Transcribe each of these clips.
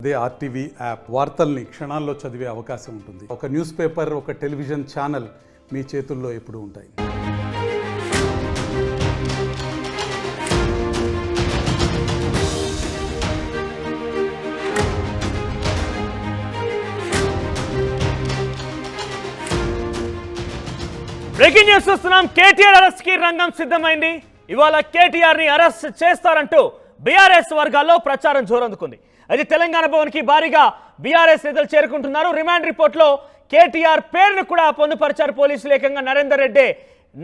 అదే RTV app వార్తల్ని క్షణాల్లో చదివే అవకాశం ఉంటుంది. ఒక న్యూస్ పేపర్, ఒక టెలివిజన్ ఛానల్ మీ చేతుల్లో ఎప్పుడూ ఉంటాయి. బ్రేకింగ్ న్యూస్ చూస్తున్నాం. కేటీఆర్ అరెస్ట్ కి రంగం సిద్ధమైంది. ఇవాళ కేటీఆర్ ని అరెస్ట్ చేస్తారంటూ బీఆర్ఎస్ వర్గాల్లో ప్రచారం జోరందుకుంది. అది తెలంగాణ భవన్ కి భారీగా బీఆర్ఎస్ నేతలు చేరుకుంటున్నారు. రిమాండ్ రిపోర్ట్ లో కేటీఆర్ పేరును కూడా పొందుపరిచారు పోలీసులు. ఏకంగా నరేందర్ రెడ్డి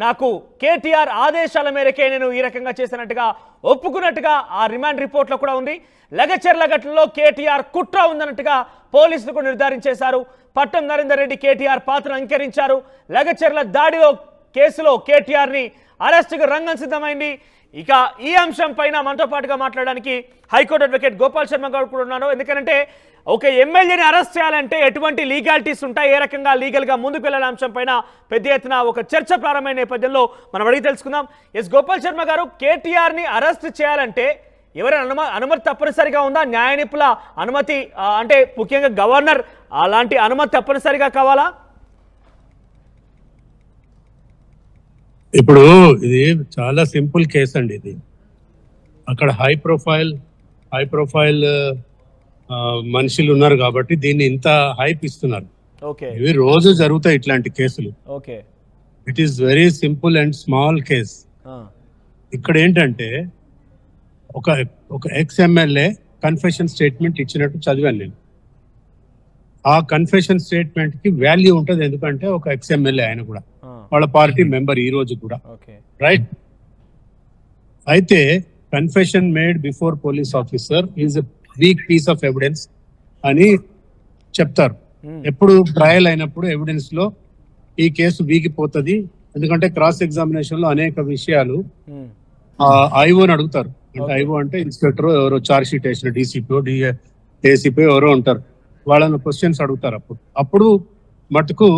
నాకు కేటీఆర్ ఆదేశాల మేరకే నేను ఈ రకంగా చేసినట్టుగా ఒప్పుకున్నట్టుగా ఆ రిమాండ్ రిపోర్ట్ లో కూడా ఉంది. లగచెర్ల ఘటనలో కేటీఆర్ కుట్ర ఉందన్నట్టుగా పోలీసులు కూడా నిర్ధారించేశారు. పట్టం నరేందర్ రెడ్డి కేటీఆర్ పాత్రను అంగీకరించారు. లగచెర్ల దాడిలో కేసులో కేటీఆర్ ని అరెస్టుకు రంగం సిద్ధమైంది. ఇక ఈ అంశం పైన మనతో పాటుగా మాట్లాడడానికి హైకోర్టు అడ్వకేట్ గోపాల్ శర్మ గారు కూడా ఉన్నారు. ఎందుకంటే ఒక ఎమ్మెల్యేని అరెస్ట్ చేయాలంటే ఎటువంటి లీగాలిటీస్ ఉంటాయి, ఏ రకంగా లీగల్గా ముందుకు వెళ్ళాల అంశం పైన పెద్ద ఎత్తున ఒక చర్చ ప్రారంభమైన నేపథ్యంలో మనం అడిగి తెలుసుకుందాం. గోపాల్ శర్మ గారు, కేటీఆర్ని అరెస్ట్ చేయాలంటే ఎవరైనా అనుమతి తప్పనిసరిగా ఉందా? న్యాయ నిపుణుల అనుమతి అంటే ముఖ్యంగా గవర్నర్ అలాంటి అనుమతి తప్పనిసరిగా కావాలా? ఇప్పుడు ఇది చాలా సింపుల్ కేసు అండి. ఇది అక్కడ హై ప్రొఫైల్ మనుషులు ఉన్నారు కాబట్టి దీన్ని ఇంత హైప్ ఇస్తున్నారు. ఇవి రోజు జరుగుతాయి ఇట్లాంటి కేసులు. It is very simple and small case. ఇక్కడ ఏంటంటే ఒక ఎక్స్ ఎమ్మెల్యే కన్ఫెషన్ స్టేట్మెంట్ ఇచ్చినట్టు చదివాను నేను. ఆ కన్ఫెషన్ స్టేట్మెంట్ కి వాల్యూ ఉంటుంది, ఎందుకంటే ఒక ఎక్స్ ఎమ్మెల్యే ఆయన కూడా వాళ్ళ పార్టీ మెంబర్ ఈ రోజు కూడా, రైట్? అయితే confession made before police officer is a weak piece of evidence అని చెప్తారు. ఎప్పుడు ట్రయల్ అయినప్పుడు ఎవిడెన్స్ లో ఈ కేసు వీగిపోతుంది, ఎందుకంటే క్రాస్ ఎగ్జామినేషన్ లో అనేక విషయాలు ఐఓని అడుగుతారు. అంటే ఐఓ అంటే ఇన్స్పెక్టర్ ఎవరో చార్జ్ షీట్ వేసిన డీసీపీ ఏసీపీ ఎవరో ఉంటారు, వాళ్ళని క్వశ్చన్స్ అడుగుతారు. అప్పుడు మటుకు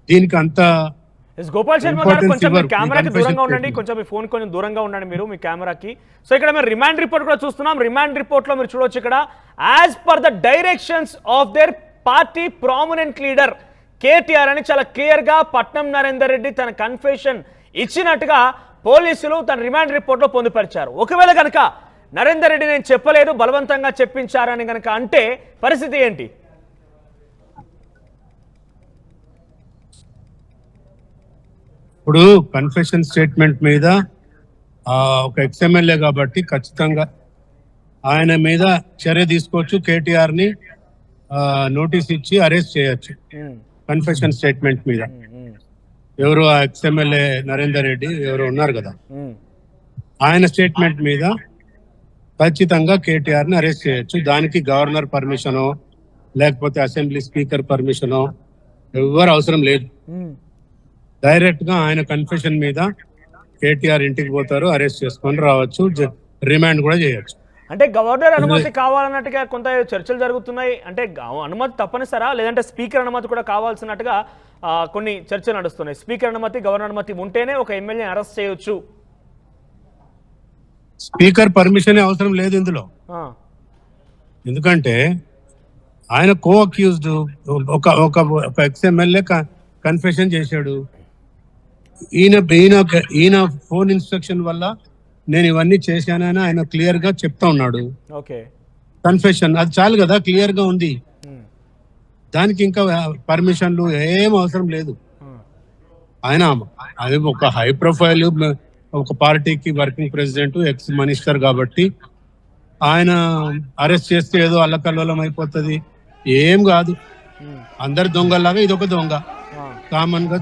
దీనికి అంత. గోపాల్ శర్మ గారు, కొంచెం మీ కెమెరాకి దూరంగా ఉండండి, కొంచెం మీ ఫోన్ కొంచెం దూరంగా ఉండండి మీరు మీ కెమెరాకి. సో ఇక్కడ మేము రిమాండ్ రిపోర్ట్ కూడా చూస్తున్నాం. రిమాండ్ రిపోర్ట్ లో మీరు చూడొచ్చు, ఇక్కడ as per the directions of their party prominent leader KTR అని చాలా క్లియర్ గా పట్నం నరేందర్ రెడ్డి తన కన్ఫెషన్ ఇచ్చినట్టుగా పోలీసులు తన రిమాండ్ రిపోర్ట్ లో పొందుపరిచారు. ఒకవేళ కనుక నరేందర్ రెడ్డి నేను చెప్పలేదు బలవంతంగా చెప్పించారని కనుక అంటే పరిస్థితి ఏంటి? ఇప్పుడు కన్ఫెషన్ స్టేట్మెంట్ మీద ఒక ఎక్స్ఎమ్మెల్యే కాబట్టి ఖచ్చితంగా ఆయన మీద చర్య తీసుకోవచ్చు. కేటీఆర్ ని నోటీస్ ఇచ్చి అరెస్ట్ చేయొచ్చు కన్ఫెషన్ స్టేట్మెంట్ మీద. ఎవరు ఆ ఎక్స్ఎమ్మెల్యే నరేందర్ రెడ్డి ఎవరు ఉన్నారు కదా, ఆయన స్టేట్మెంట్ మీద ఖచ్చితంగా కేటీఆర్ ని అరెస్ట్ చేయొచ్చు. దానికి గవర్నర్ పర్మిషనో లేకపోతే అసెంబ్లీ స్పీకర్ పర్మిషనో ఎవరు అవసరం లేదు. డైరెక్ట్ గా ఆయన కన్ఫెషన్ మీద కేటీఆర్ ఇంటికి పోతారు, అరెస్ట్ చేసుకొని రావచ్చు, రిమాండ్ కూడా చేయొచ్చు. అంటే గవర్నర్ అనుమతి కావాలన్నట్టుగా కొంత చర్చలు జరుగుతున్నాయి. అంటే అనుమతి తప్పనిసరా, లేదంటే స్పీకర్ అనుమతి కూడా కావాల్సినట్టుగా కొన్ని చర్చలు నడుస్తున్నాయి. స్పీకర్ అనుమతి, గవర్నర్ అనుమతి ఉంటేనే ఒక ఎమ్మెల్యే అరెస్ట్ చేయొచ్చు. స్పీకర్ పర్మిషన్ అవసరం లేదు ఇందులో, ఎందుకంటే ఆయన కో అక్యూజ్డ్ ఒక ఎక్స్ ఎమ్మెల్యే కన్ఫెషన్ చేశాడు. ఈయన ఫోన్ ఇన్స్ట్రక్షన్ వల్ల నేను ఇవన్నీ చేశానని ఆయన క్లియర్ గా చెప్తా ఉన్నాడు. కన్ఫెషన్ అది చాలు కదా, క్లియర్ గా ఉంది. దానికి ఇంకా పర్మిషన్లు ఏం అవసరం లేదు. ఆయన అది ఒక హై ప్రొఫైల్, ఒక పార్టీకి వర్కింగ్ ప్రెసిడెంట్, ఎక్స్ మినిస్టర్ కాబట్టి ఆయన అరెస్ట్ చేస్తే ఏదో అల్లకల్లోలం అయిపోతుంది, ఏం కాదు. అందరు దొంగలాగా ఇదొక దొంగ కామన్ గా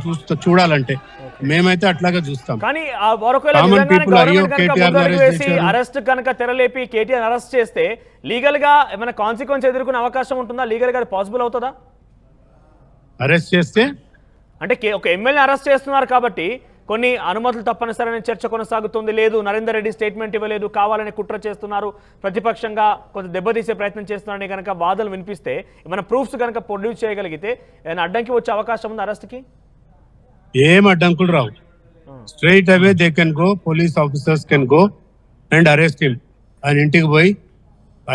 చూడాలంటే మేమైతే అట్లాగే చూస్తాం. కానీ అరెస్ట్ కనుక తెరలేపి కేటీఆర్ అరెస్ట్ చేస్తే లీగల్ గా ఏమైనా కాన్సిక్వెన్స్ ఎదుర్కొనే అవకాశం ఉంటుందా? లీగల్ గా పాసిబుల్ అవుతుందా? అరెస్ట్ చేస్తే అంటే ఒక ఎమ్మెల్యే అరెస్ట్ చేస్తున్నారు కాబట్టి కొన్ని అనుమతులు తప్పనిసరి చర్చ కొనసాగుతుంది. లేదు నరేందర్ రెడ్డి స్టేట్మెంట్ ఇవ్వలేదు, కావాలని కుట్ర చేస్తున్నారు, ప్రతిపక్షంగా కొంచెం దెబ్బతీసే ప్రయత్నం చేస్తున్నారని కనుక వాదనలు వినిపిస్తే, ఏమైనా ప్రూఫ్స్ కనుక ప్రొడ్యూస్ చేయగలిగితే ఏమైనా అడ్డంకి వచ్చే అవకాశం ఉంది అరెస్ట్కి? ఏం అడ్డంకులు రావు. Straight away they can go, police officers can go and arrest him. ఆయన ఇంటికి పోయి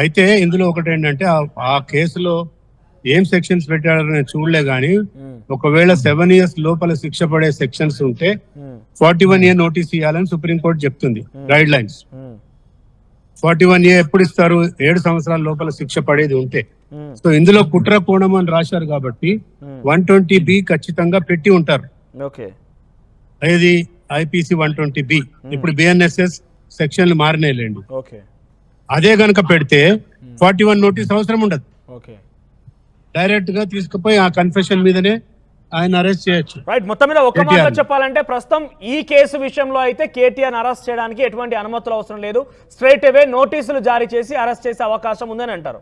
అయితే ఇందులో ఒకటి ఏంటంటే ఆ కేసులో ఏం సెక్షన్స్ పెట్టారో నేను చూడలే గానీ ఒకవేళ 7 years లోపల శిక్ష పడే సెక్షన్స్ ఉంటే 41A నోటీస్ ఇవ్వాలని సుప్రీంకోర్టు చెప్తుంది గైడ్ లైన్స్. 41A ఎప్పుడు ఇస్తారు? 7 సంవత్సరాల లోపల శిక్ష పడేది ఉంటే. సో ఇందులో కుట్ర కోణం అని రాశారు కాబట్టి 120B ఖచ్చితంగా పెట్టి ఉంటారు. అది IPC 120B. ఇప్పుడు BNSS సెక్షన్లు మారినాయిలేండి. అదే గనక పెడితే 41 నోటీస్ అవసరం ఉండదు. డైరెక్ట్ గా తీసుకుపోయి ఆ కన్ఫెషన్ మీదనే ఆయన అరెస్ట్ చేయొచ్చు. రైట్. మొత్తం మీద ఒక మాట చెప్పాలంటే ప్రస్తుతం ఈ కేసు విషయంలో అయితే కేటీఆర్ అరెస్ట్ చేయడానికి ఎటువంటి అనుమతులు అవసరం లేదు. స్ట్రైట్ అవే నోటీసులు జారీ చేసి అరెస్ట్ చేసే అవకాశం ఉందని అంటారు.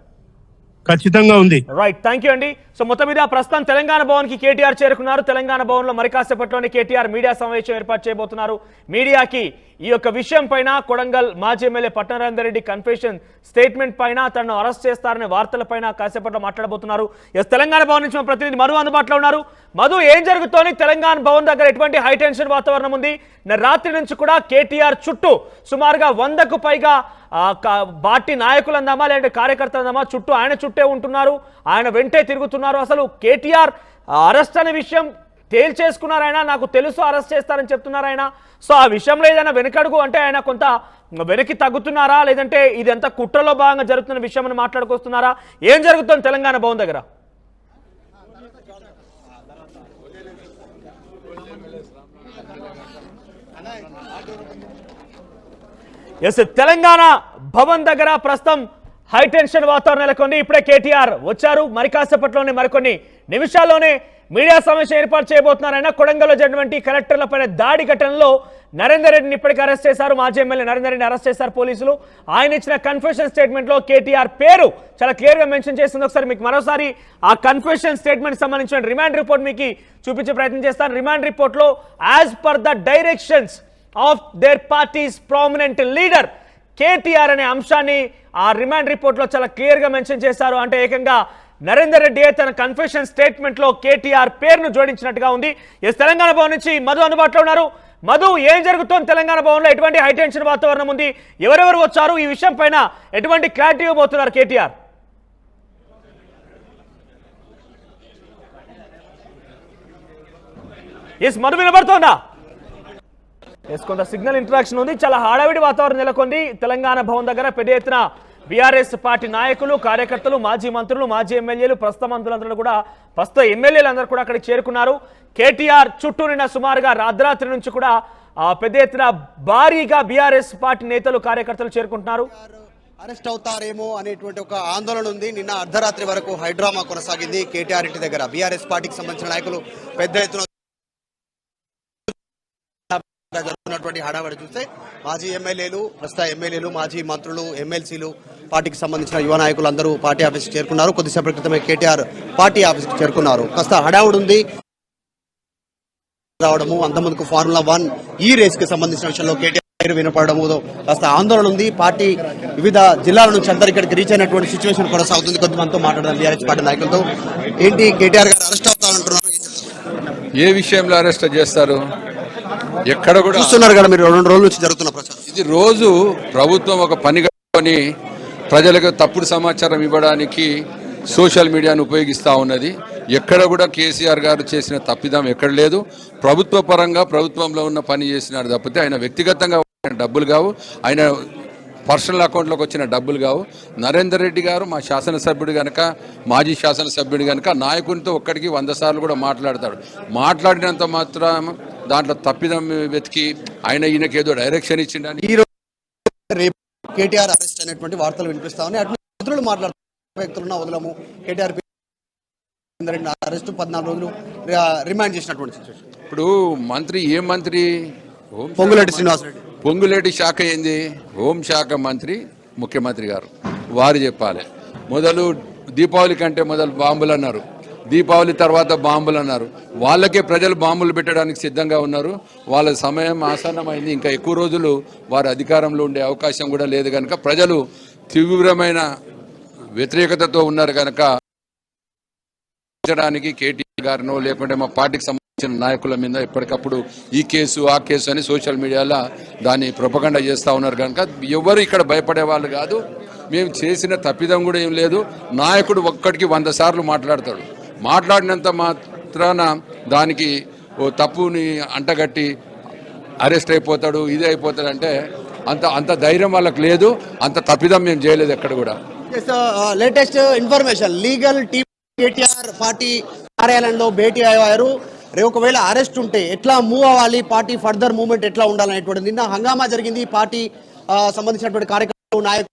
ఖచ్చితంగా ఉంది. రైట్, థ్యాంక్ యూ అండి. సో మొత్తం మీద ప్రస్తుతం తెలంగాణ భవన్ కి కేటీఆర్ చేరుకున్నారు. తెలంగాణ భవన్ లో మరి కాసేపట్లోనే కేటీఆర్ మీడియా సమావేశం ఏర్పాటు చేయబోతున్నారు. మీడియాకి ఈ యొక్క విషయం పైన కొడంగల్ మాజీ MLA Patnam Narender Reddy confession statement పైన తనను అరెస్ట్ చేస్తారనే వార్తల పైన కాసేపట్లో మాట్లాడబోతున్నారు. తెలంగాణ భవన్ నుంచి ప్రతినిధి మధు అందుబాటులో ఉన్నారు. మధు, ఏం జరుగుతోంది? తెలంగాణ భవన్ దగ్గర ఎటువంటి హై టెన్షన్ వాతావరణం ఉంది? రాత్రి నుంచి కూడా కేటీఆర్ చుట్టూ సుమారుగా 100కు పైగా పార్టీ నాయకులు అందామా లేదంటే కార్యకర్తలు అందామా చుట్టూ ఆయన చుట్టే ఉంటున్నారు, ఆయన వెంటే తిరుగుతున్నారు. అసలు కేటీఆర్ అరెస్ట్ అనే విషయం తేల్చేసుకున్నారు ఆయన, నాకు తెలుసు అరెస్ట్ చేస్తారని చెప్తున్నారు ఆయన. సో ఆ విషయంలో ఏదైనా వెనకడుగు అంటే ఆయన కొంత వెనక్కి తగ్గుతున్నారా లేదంటే ఇదంతా కుట్రలో భాగంగా జరుగుతున్న విషయం అని మాట్లాడుకొస్తున్నారా? ఏం జరుగుతుంది తెలంగాణ భవన్ దగ్గర? తెలంగాణ భవన్ దగ్గర ప్రస్తుతం హై టెన్షన్ వాతావరణం నెలకొంది. ఇప్పుడే కేటీఆర్ వచ్చారు. మరి కాసేపట్లోనే మరికొన్ని నిమిషాల్లోనే మీడియా సమావేశం ఏర్పాటు చేయబోతున్నారు. ఆయన కొడంగల్లో జరిగినటువంటి కలెక్టర్లపైన దాడి ఘటనలో నరేందర్ రెడ్డిని ఇప్పటికీ అరెస్ట్ చేశారు. మాజీ ఎమ్మెల్యే నరేందర్ రెడ్డిని అరెస్ట్ చేశారు పోలీసులు. ఆయన ఇచ్చిన కన్ఫెషన్ స్టేట్మెంట్ లో కేటీఆర్ పేరు చాలా క్లియర్ గా మెన్షన్ చేస్తుంది. ఒకసారి మీకు మరోసారి ఆ కన్ఫెషన్ స్టేట్మెంట్ సంబంధించిన రిమాండ్ రిపోర్ట్ మీకు చూపించే ప్రయత్నం చేస్తాను. రిమాండ్ రిపోర్ట్ లో as per the directions of their parties prominent leader KTR అనే అంశాన్ని ఆ రిమాండ్ రిపోర్ట్ లో చాలా క్లియర్ గా మెన్షన్ చేశారు. అంటే ఏకంగా నరేందర్ రెడ్డి తన కన్ఫెషన్ స్టేట్మెంట్ లో కేటీఆర్ పేరును జోడించినట్టుగా ఉంది. తెలంగాణ భవన్ నుంచి మధు అందుబాటులో ఉన్నారు. మధు, ఏం జరుగుతోంది తెలంగాణ భవన్ లో? ఎటువంటి హైటెన్షన్ వాతావరణం ఉంది? ఎవరెవరు వచ్చారు? ఈ విషయం పైన ఎటువంటి క్లారిటీ ఇవ్వబోతున్నారు కేటీఆర్? మధు వినబడుతోందా? కొంత సిగ్నల్ ఇంటరాక్షన్ ఉంది. చాలా హడావిడి వాతావరణం నెలకొంది తెలంగాణ భవన్ దగ్గర. పెద్ద ఎత్తున బీఆర్ఎస్ పార్టీ నాయకులు, కార్యకర్తలు, మాజీ మంత్రులు, మాజీ ఎమ్మెల్యేలు, ప్రస్తుత మంత్రులందరూ కూడా, ప్రస్తుత ఎమ్మెల్యేలందరూ కూడా అక్కడికి చేరుకున్నారు. కేటీఆర్ చుట్టూ నిన్న సుమారుగా రాత్రి నుంచి కూడా పెద్ద ఎత్తున భారీగా బీఆర్ఎస్ పార్టీ నేతలు, కార్యకర్తలు చేరుకుంటున్నారు. అరెస్ట్ అవుతారేమో అనేటువంటి ఒక ఆందోళన ఉంది. నిన్న అర్ధరాత్రి వరకు హైడ్రామా కొనసాగింది కేటీఆర్ ఇంటి దగ్గర. బీఆర్ఎస్ పార్టీకి సంబంధించిన నాయకులు పెద్ద ఎత్తున జరుగుతున్నటువంటి హడావడి చూస్తే మాజీ ఎమ్మెల్యేలు, ప్రస్తుత ఎమ్మెల్యేలు, మాజీ మంత్రులు, ఎమ్మెల్సీలు, పార్టీకి సంబంధించిన యువ నాయకులు అందరూ పార్టీ ఆఫీస్కి చేరుకున్నారు. కొద్దిసేపటి క్రితమే కేటీఆర్ పార్టీ ఆఫీస్కి చేరుకున్నారు. కాస్త హడావుడి ఉంది రావడము. అంతమందికి Formula 1 ఈ రేస్ కి సంబంధించిన విషయంలో కేటీఆర్ వినపడము కాస్త ఆందోళన ఉంది. పార్టీ వివిధ జిల్లాల నుంచి అందరు ఇక్కడికి రీచ్ అయినటువంటి సిచ్యువేషన్ కొనసాగుతుంది. కొంతమందితో మాట్లాడదాం బీఆర్ఎస్ పార్టీ నాయకులతో. ఏంటి కేటీఆర్ గారు అరెస్ట్ అవుతారంటున్నారు? ఏ విషయంలో అరెస్ట్ చేస్తారు? ఎక్కడ కూడా చూస్తున్నారు కదా మీరు, 2 రోజుల నుంచి జరుగుతున్న ప్రచారం. ఇది రోజు ప్రభుత్వం ఒక పనిగా ప్రజలకు తప్పుడు సమాచారం ఇవ్వడానికి సోషల్ మీడియాను ఉపయోగిస్తూ ఉన్నది. ఎక్కడ కూడా కేసీఆర్ గారు చేసిన తప్పిదం ఎక్కడ లేదు. ప్రభుత్వ పరంగా ప్రభుత్వంలో ఉన్న పని చేసినాడు తప్పితే ఆయన వ్యక్తిగతంగా డబ్బులు కావు, ఆయన పర్సనల్ అకౌంట్లోకి వచ్చిన డబ్బులు కావు. నరేందర్ రెడ్డి గారు మా శాసనసభ్యుడు కనుక, మాజీ శాసనసభ్యుడు కనుక నాయకునితో ఒక్కడికి 100 సార్లు కూడా మాట్లాడతాడు. మాట్లాడినంత మాత్రం దాంట్లో తప్పిదం వెతికి ఆయన ఈయనకేదో డైరెక్షన్ ఇచ్చిండని రేపు కేటీఆర్ అరెస్ట్ అనేటువంటి వార్తలు వినిపిస్తా ఉన్నాయి. అటు మంత్రులు మాట్లాడుతున్న వ్యక్తులున్న వదలము. కేటీఆర్ అరెస్ట్ 14 రోజులు రిమాండ్ చేసినటువంటి సిచ్యువేషన్. ఇప్పుడు మంత్రి ఏ మంత్రి? పొంగులేటి శ్రీనివాసరెడ్డి. పొంగులేటి శాఖ ఏంది? హోంశాఖ మంత్రి ముఖ్యమంత్రి గారు వారు చెప్పాలి. మొదలు దీపావళి కంటే మొదలు బాంబులు అన్నారు, దీపావళి తర్వాత బాంబులు అన్నారు. వాళ్ళకే ప్రజలు బాంబులు పెట్టడానికి సిద్ధంగా ఉన్నారు. వాళ్ళ సమయం ఆసన్నమైంది. ఇంకా ఎక్కువ రోజులు వారు అధికారంలో ఉండే అవకాశం కూడా లేదు కనుక ప్రజలు తీవ్రమైన వ్యతిరేకతతో ఉన్నారు కనుక కేటీఆర్ గారినో లేకుంటే మా పార్టీకి సంబంధించిన నాయకుల మీద ఎప్పటికప్పుడు ఈ కేసు ఆ కేసు అని సోషల్ మీడియాలో దాన్ని ప్రొపగండా చేస్తూ ఉన్నారు కనుక ఎవరు ఇక్కడ భయపడే వాళ్ళు కాదు. మేము చేసిన తప్పిదం కూడా ఏం లేదు. నాయకుడు ఒక్కడికి 100 సార్లు మాట్లాడతాడు. మాట్లాడినంత మాత్రాన దానికి ఓ తప్పుని అంటగట్టి అరెస్ట్ అయిపోతాడు, ఇది అయిపోతాడు అంటే అంత ధైర్యం వాళ్ళకి లేదు. అంత తప్పిదం మేము చేయలేదు ఎక్కడ కూడా. Latest information, legal team KTR party కార్యాలయంలో భేటీ అయ్యారు. ఒకవేళ అరెస్ట్ ఉంటే ఎట్లా మూవ్ అవ్వాలి, పార్టీ ఫర్దర్ మూవ్మెంట్ ఎట్లా ఉండాలనేటువంటి నిన్న హంగామా జరిగింది. పార్టీ సంబంధించినటువంటి కార్యకర్తలు నాయకులు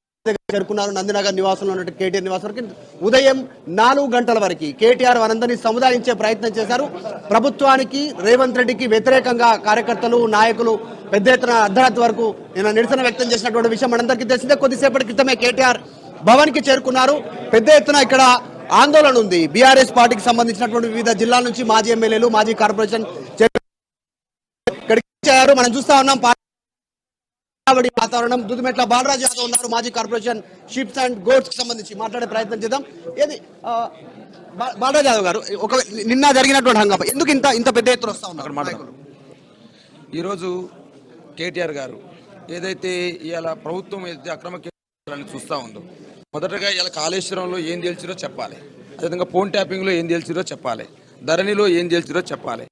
చేరుకున్నారు నందినగర్ నివాసంలో ఉన్నట్టు కేటీఆర్ నివాసం వరకు. ఉదయం 4 గంటల వరకు కేటీఆర్ వారందరినీ సముదాయించే ప్రయత్నం చేశారు. ప్రభుత్వానికి రేవంత్ రెడ్డికి వ్యతిరేకంగా కార్యకర్తలు నాయకులు పెద్ద ఎత్తున అర్ధరాత్రి వరకు నిన్న నిరసన వ్యక్తం చేసినటువంటి విషయం మనందరికీ తెలిసిందే. కొద్దిసేపటి క్రితమే కేటీఆర్ భవన్ కి చేరుకున్నారు. పెద్ద ఎత్తున ఇక్కడ ఆందోళన ఉంది. బీఆర్ఎస్ పార్టీకి సంబంధించినటువంటి వివిధ జిల్లాల నుంచి మాజీ ఎమ్మెల్యేలు, మాజీ కార్పొరేషన్ ఇక్కడికి వచ్చారు. మనం చూస్తా ఉన్నాం వాతావరణం. దుదిమెట్ల బాలరాజు యాదవ్ ఉన్నారు, మాజీ కార్పొరేషన్ షిప్స్ అండ్ గోడ్స్ కి సంబంధించి మాట్లాడే ప్రయత్నం చేద్దాం. ఏది బాలరాజు యాదవ్ గారు, నిన్న జరిగినటువంటి హంగామా ఎందుకు ఇంత పెద్ద ఎత్తున వస్తా ఉన్నారు? ఈరోజు కేటీఆర్ గారు ఏదైతే ఇవాళ ప్రభుత్వం ఏదైతే అక్రమ కేసులను చూస్తూ ఉందో, మొదటగా ఇలా కాళేశ్వరంలో ఏం తేల్చిరో చెప్పాలి, అదేవిధంగా ఫోన్ ట్యాపింగ్లో ఏం తేల్చిరో చెప్పాలి, ధరణిలో ఏం తేల్చిరో చెప్పాలి.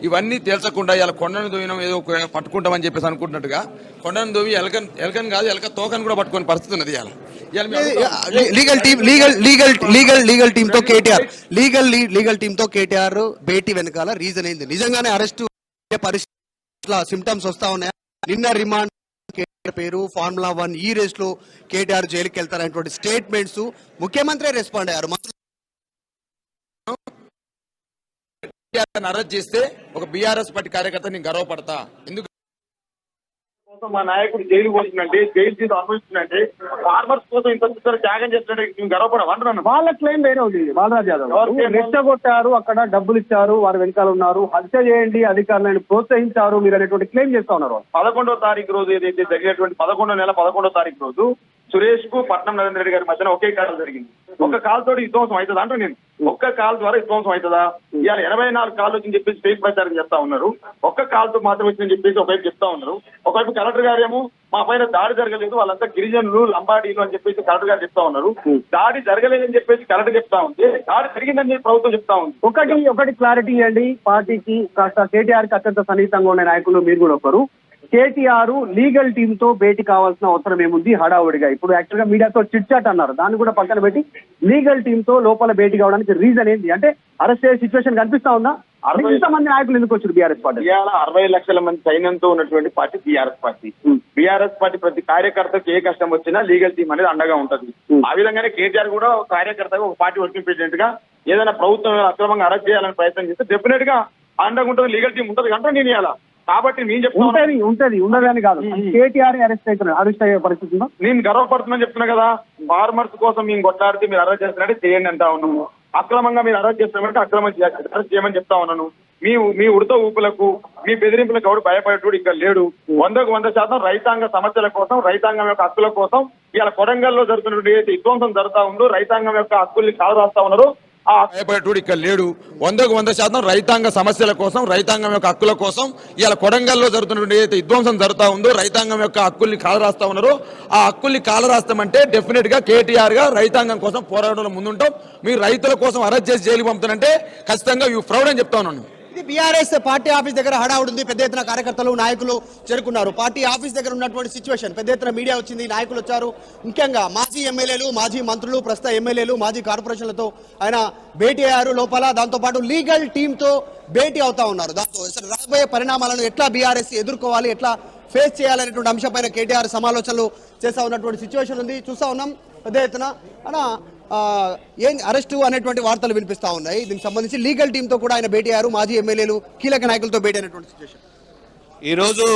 ఇవన్నీ తేల్చకుండా ఇలా కొండను దోవినం ఏదో పట్టుకుంటామని చెప్పేసి అనుకుంటున్నట్టుగా కొండను దోవి ఎలకన్ కాదు ఎలక తోకను కూడా పట్టుకునే పరిస్థితి ఉన్నది. లీగల్ టీమ్ తో కేటీఆర్ భేటీ వెనకాల రీజన్ ఏంది? నిజంగానే అరెస్ట్ పరిస్థితుల సిమ్టమ్స్ వస్తా ఉన్నాయా? నిన్న రిమాండ్ పేరు ఫార్ములా 1 ఈ రేస్ లో కేటీఆర్ జైలుకి వెళ్తారనేటువంటి స్టేట్మెంట్స్ ముఖ్యమంత్రి రెస్పాండ్ అయ్యారు. అరెస్ట్ చేస్తే ఒక బీఆర్ఎస్ పార్టీ కార్యకర్త నేను గర్వపడతా. ఎందుకు మా నాయకుడు జైలు పోతుందంటే, జైలు జీతం అనుభవిస్తుందంటే, ఫార్మర్స్ కోసం ఇంత త్యాగం చేస్తుంటే మేము గర్వపడమంటున్నాను. వాళ్ళ క్లెయిమ్ వేరే ఉంది. బాలరాజు యాదవ్ రెచ్చగొట్టారు, అక్కడ డబ్బులు ఇచ్చారు, వారు వెనకాల ఉన్నారు, హత్య చేయండి అధికారులను ప్రోత్సహించారు మీరు అనేటువంటి క్లెయిమ్ చేస్తా ఉన్నారు. 11వ తారీఖు రోజు ఏదైతే జరిగినటువంటి 11వ నెల 11వ తారీఖు రోజు సురేష్ కు పట్నం నరేంద్ర రెడ్డి గారి మధ్యన ఒకే కాల్ జరిగింది. ఒక్క కాల్ తోటి విధ్వంసం అవుతుందా అంటే నేను ఒక్క కాల్ ద్వారా విధ్వంసం అవుతుందా? ఇవాళ 84 కాల్ వచ్చిందని చెప్పేసి ఫేక్ ప్రచారం చేస్తా ఉన్నారు. ఒక్క కాల్ తో మాత్రం వచ్చిందని చెప్పేసి ఒకవైపు చెప్తా ఉన్నారు. ఒకవైపు కలెక్టర్ గారేమో మా పైన దాడి జరగలేదు, వాళ్ళంతా గిరిజనులు లంబాడీలు అని చెప్పేసి కలెక్టర్ గారు చెప్తా ఉన్నారు. దాడి జరగలేదని చెప్పేసి కలెక్టర్ చెప్తా ఉంది, దాడి జరిగిందని ప్రభుత్వం చెప్తా ఉంది. ఒకటి క్లారిటీ ఇవ్వండి. పార్టీకి కాస్త కేటీఆర్ కి అత్యంత సన్నిహితంగా ఉన్న నాయకులు మీరు కూడా ఒకరు. కేటీఆర్ లీగల్ టీమ్ తో భేటీ కావాల్సిన అవసరం ఏముంది హడావుడిగా? ఇప్పుడు యాక్చువల్ గా మీడియాతో చిట్ చాట్ అన్నారు, దాన్ని కూడా పక్కన పెట్టి లీగల్ టీమ్ తో లోపల భేటీ కావడానికి రీజన్ ఏంటి? అంటే అరెస్ట్ అయ్యే సిచ్యువేషన్ కనిపిస్తా ఉందా? ఇంతమంది నాయకులు ఎందుకు వచ్చారు బీఆర్ఎస్ పార్టీ? ఇవాళ 60 లక్షల మంది సైన్యంతో ఉన్నటువంటి party BRS party. BRS party ప్రతి కార్యకర్తకు ఏ కష్టం వచ్చినా లీగల్ టీం అనేది అండగా ఉంటది. ఆ విధంగానే కేటీఆర్ కూడా ఒక కార్యకర్తగా ఒక పార్టీ వర్కింగ్ ప్రెసిడెంట్ గా ఏదైనా ప్రభుత్వం అక్రమంగా అరెస్ట్ చేయాలని ప్రయత్నం చేస్తే డెఫినెట్ గా అండగా ఉంటుంది, లీగల్ టీం ఉంటది అంటే నేను ఇవాళ కాబట్టి నేను చెప్తాను ఉంటది ఉండదని కాదు. కేటీఆర్ అరెస్ట్ అయ్యే పరిస్థితి నేను గర్వపడుతుందని చెప్తున్నా కదా. ఫార్మర్స్ కోసం మేము కొట్లాడితే మీరు అరెస్ట్ చేస్తున్నట్టే చేయండి అంటా ఉన్నాను. అక్రమంగా మీరు అరెస్ట్ చేస్తున్నారంటే అరెస్ట్ చేయమని చెప్తా ఉన్నాను. మీ ఉడత ఊపులకు మీ బెదిరింపులకు ఎవడు భయపడేటోడు ఇక్కడ లేడు. 100% రైతాంగ సమస్యల కోసం, రైతాంగం యొక్క హక్కుల కోసం ఇలా కొడంగల్లో జరుగుతున్నటువంటి విధ్వంసం జరుగుతా ఉందో, రైతాంగం యొక్క హక్కుల్ని కాలు రాస్తా ఉన్నారు. భయపడేటోడు ఇక్కడ లేడు. 100% రైతాంగ సమస్యల కోసం, రైతాంగం యొక్క హక్కుల కోసం ఇలా కొడంగల్లో జరుగుతున్నటువంటి ఏదైతే విధ్వంసం జరుగుతా ఉందో, రైతాంగం యొక్క హక్కుల్ని కాలరాస్తా ఉన్నారో, ఆ హక్కుల్ని కాలరాస్తామంటే డెఫినెట్ గా కేటీఆర్ గా రైతాంగం కోసం పోరాటంలో ముందుంటాం. మీరు రైతుల కోసం అరెస్ట్ చేసి జైలుకి పంపుతానంటే ఖచ్చితంగా యూ ప్రౌడ్ అని చెప్తా ఉన్నాను. ఇది బీఆర్ఎస్ పార్టీ ఆఫీస్ దగ్గర హడావుడి ఉంది. పెద్ద ఎత్తున కార్యకర్తలు నాయకులు చేరుకున్నారు. పార్టీ ఆఫీస్ దగ్గర ఉన్నటువంటి సిచ్యువేషన్, పెద్ద ఎత్తున మీడియా వచ్చింది, నాయకులు వచ్చారు. ముఖ్యంగా మాజీ ఎమ్మెల్యేలు, మాజీ మంత్రులు, ప్రస్తుత ఎమ్మెల్యేలు, మాజీ కార్పొరేషన్లతో ఆయన భేటీ అయ్యారు లోపల. దాంతోపాటు లీగల్ టీమ్ తో భేటీ అవుతా ఉన్నారు. దాంతో రాబోయే పరిణామాలను ఎట్లా బీఆర్ఎస్ ఎదుర్కోవాలి, ఎట్లా ఫేస్ చేయాలనేటువంటి అంశంపైన కేటీఆర్ సమాలోచనలు చేస్తా ఉన్నటువంటి సిచ్యువేషన్ ఉంది. చూస్తా ఉన్నాం పెద్ద ఎత్తున ఏం అరెస్టు అనేటువంటి వార్తలు వినిపిస్తా ఉన్నాయి. దీనికి సంబంధించి లీగల్ టీమ్ తో కూడా ఆయన భేటీ అయ్యారు. మాజీ ఎమ్మెల్యేలు, కీలక నాయకులతో భేటీ అయినటువంటి సిచ్యువేషన్. ఈరోజు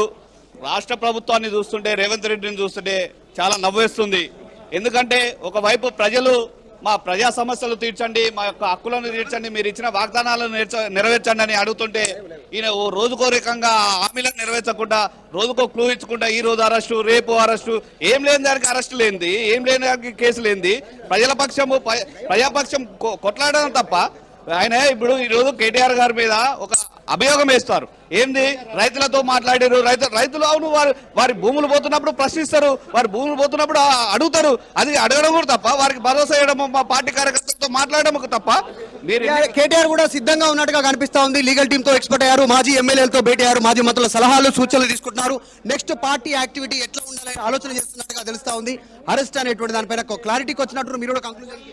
రాష్ట్ర ప్రభుత్వాన్ని చూస్తుంటే, రేవంత్ రెడ్డిని చూస్తుంటే చాలా నవ్వేస్తుంది. ఎందుకంటే ఒకవైపు ప్రజలు మా ప్రజా సమస్యలు తీర్చండి, మా యొక్క హక్కులను తీర్చండి, మీరు ఇచ్చిన వాగ్దానాలను నెరవేర్చండి అని అడుగుతుంటే ఈయన ఓ రోజుకో రకంగా హామీలను నెరవేర్చకుండా రోజుకో క్లూ ఇచ్చకుండా ఈ రోజు అరెస్టు, రేపు అరెస్టు, ఏం లేని దానికి అరెస్టు లేనిది, ఏం లేని దానికి కేసు లేనిది, ప్రజాపక్షం కొట్లాడడం తప్ప ఆయన ఇప్పుడు ఈరోజు కేటీఆర్ గారి మీద ఒక అభియోగం వేస్తారు. ఏంది రైతులతో మాట్లాడారు, రైతులు అవును వారి భూములు పోతున్నప్పుడు ప్రశ్నిస్తారు, వారి భూములు పోతున్నప్పుడు అడుగుతారు. అది అడగడం కూడా తప్ప, వారికి భరోసా ఇవ్వడం మా పార్టీ కార్యకర్తలతో మాట్లాడడం తప్ప. మీరు కేటీఆర్ కూడా సిద్ధంగా ఉన్నట్టుగా కనిపిస్తా ఉంది. లీగల్ టీమ్ తో ఎక్స్పర్ట్ అయ్యారు, మాజీ ఎమ్మెల్యేలతో భేటీ అయ్యారు, మాజీ మంత్రుల సలహాలు సూచనలు తీసుకుంటున్నారు. నెక్స్ట్ పార్టీ యాక్టివిటీ ఎట్లా ఉండాలని ఆలోచన చేస్తున్నట్టుగా తెలుస్తా ఉంది. అరెస్ట్ అనేటువంటి దానిపైన క్లారిటీకి వచ్చినట్టు మీరు కూడా కంక్లూజన్.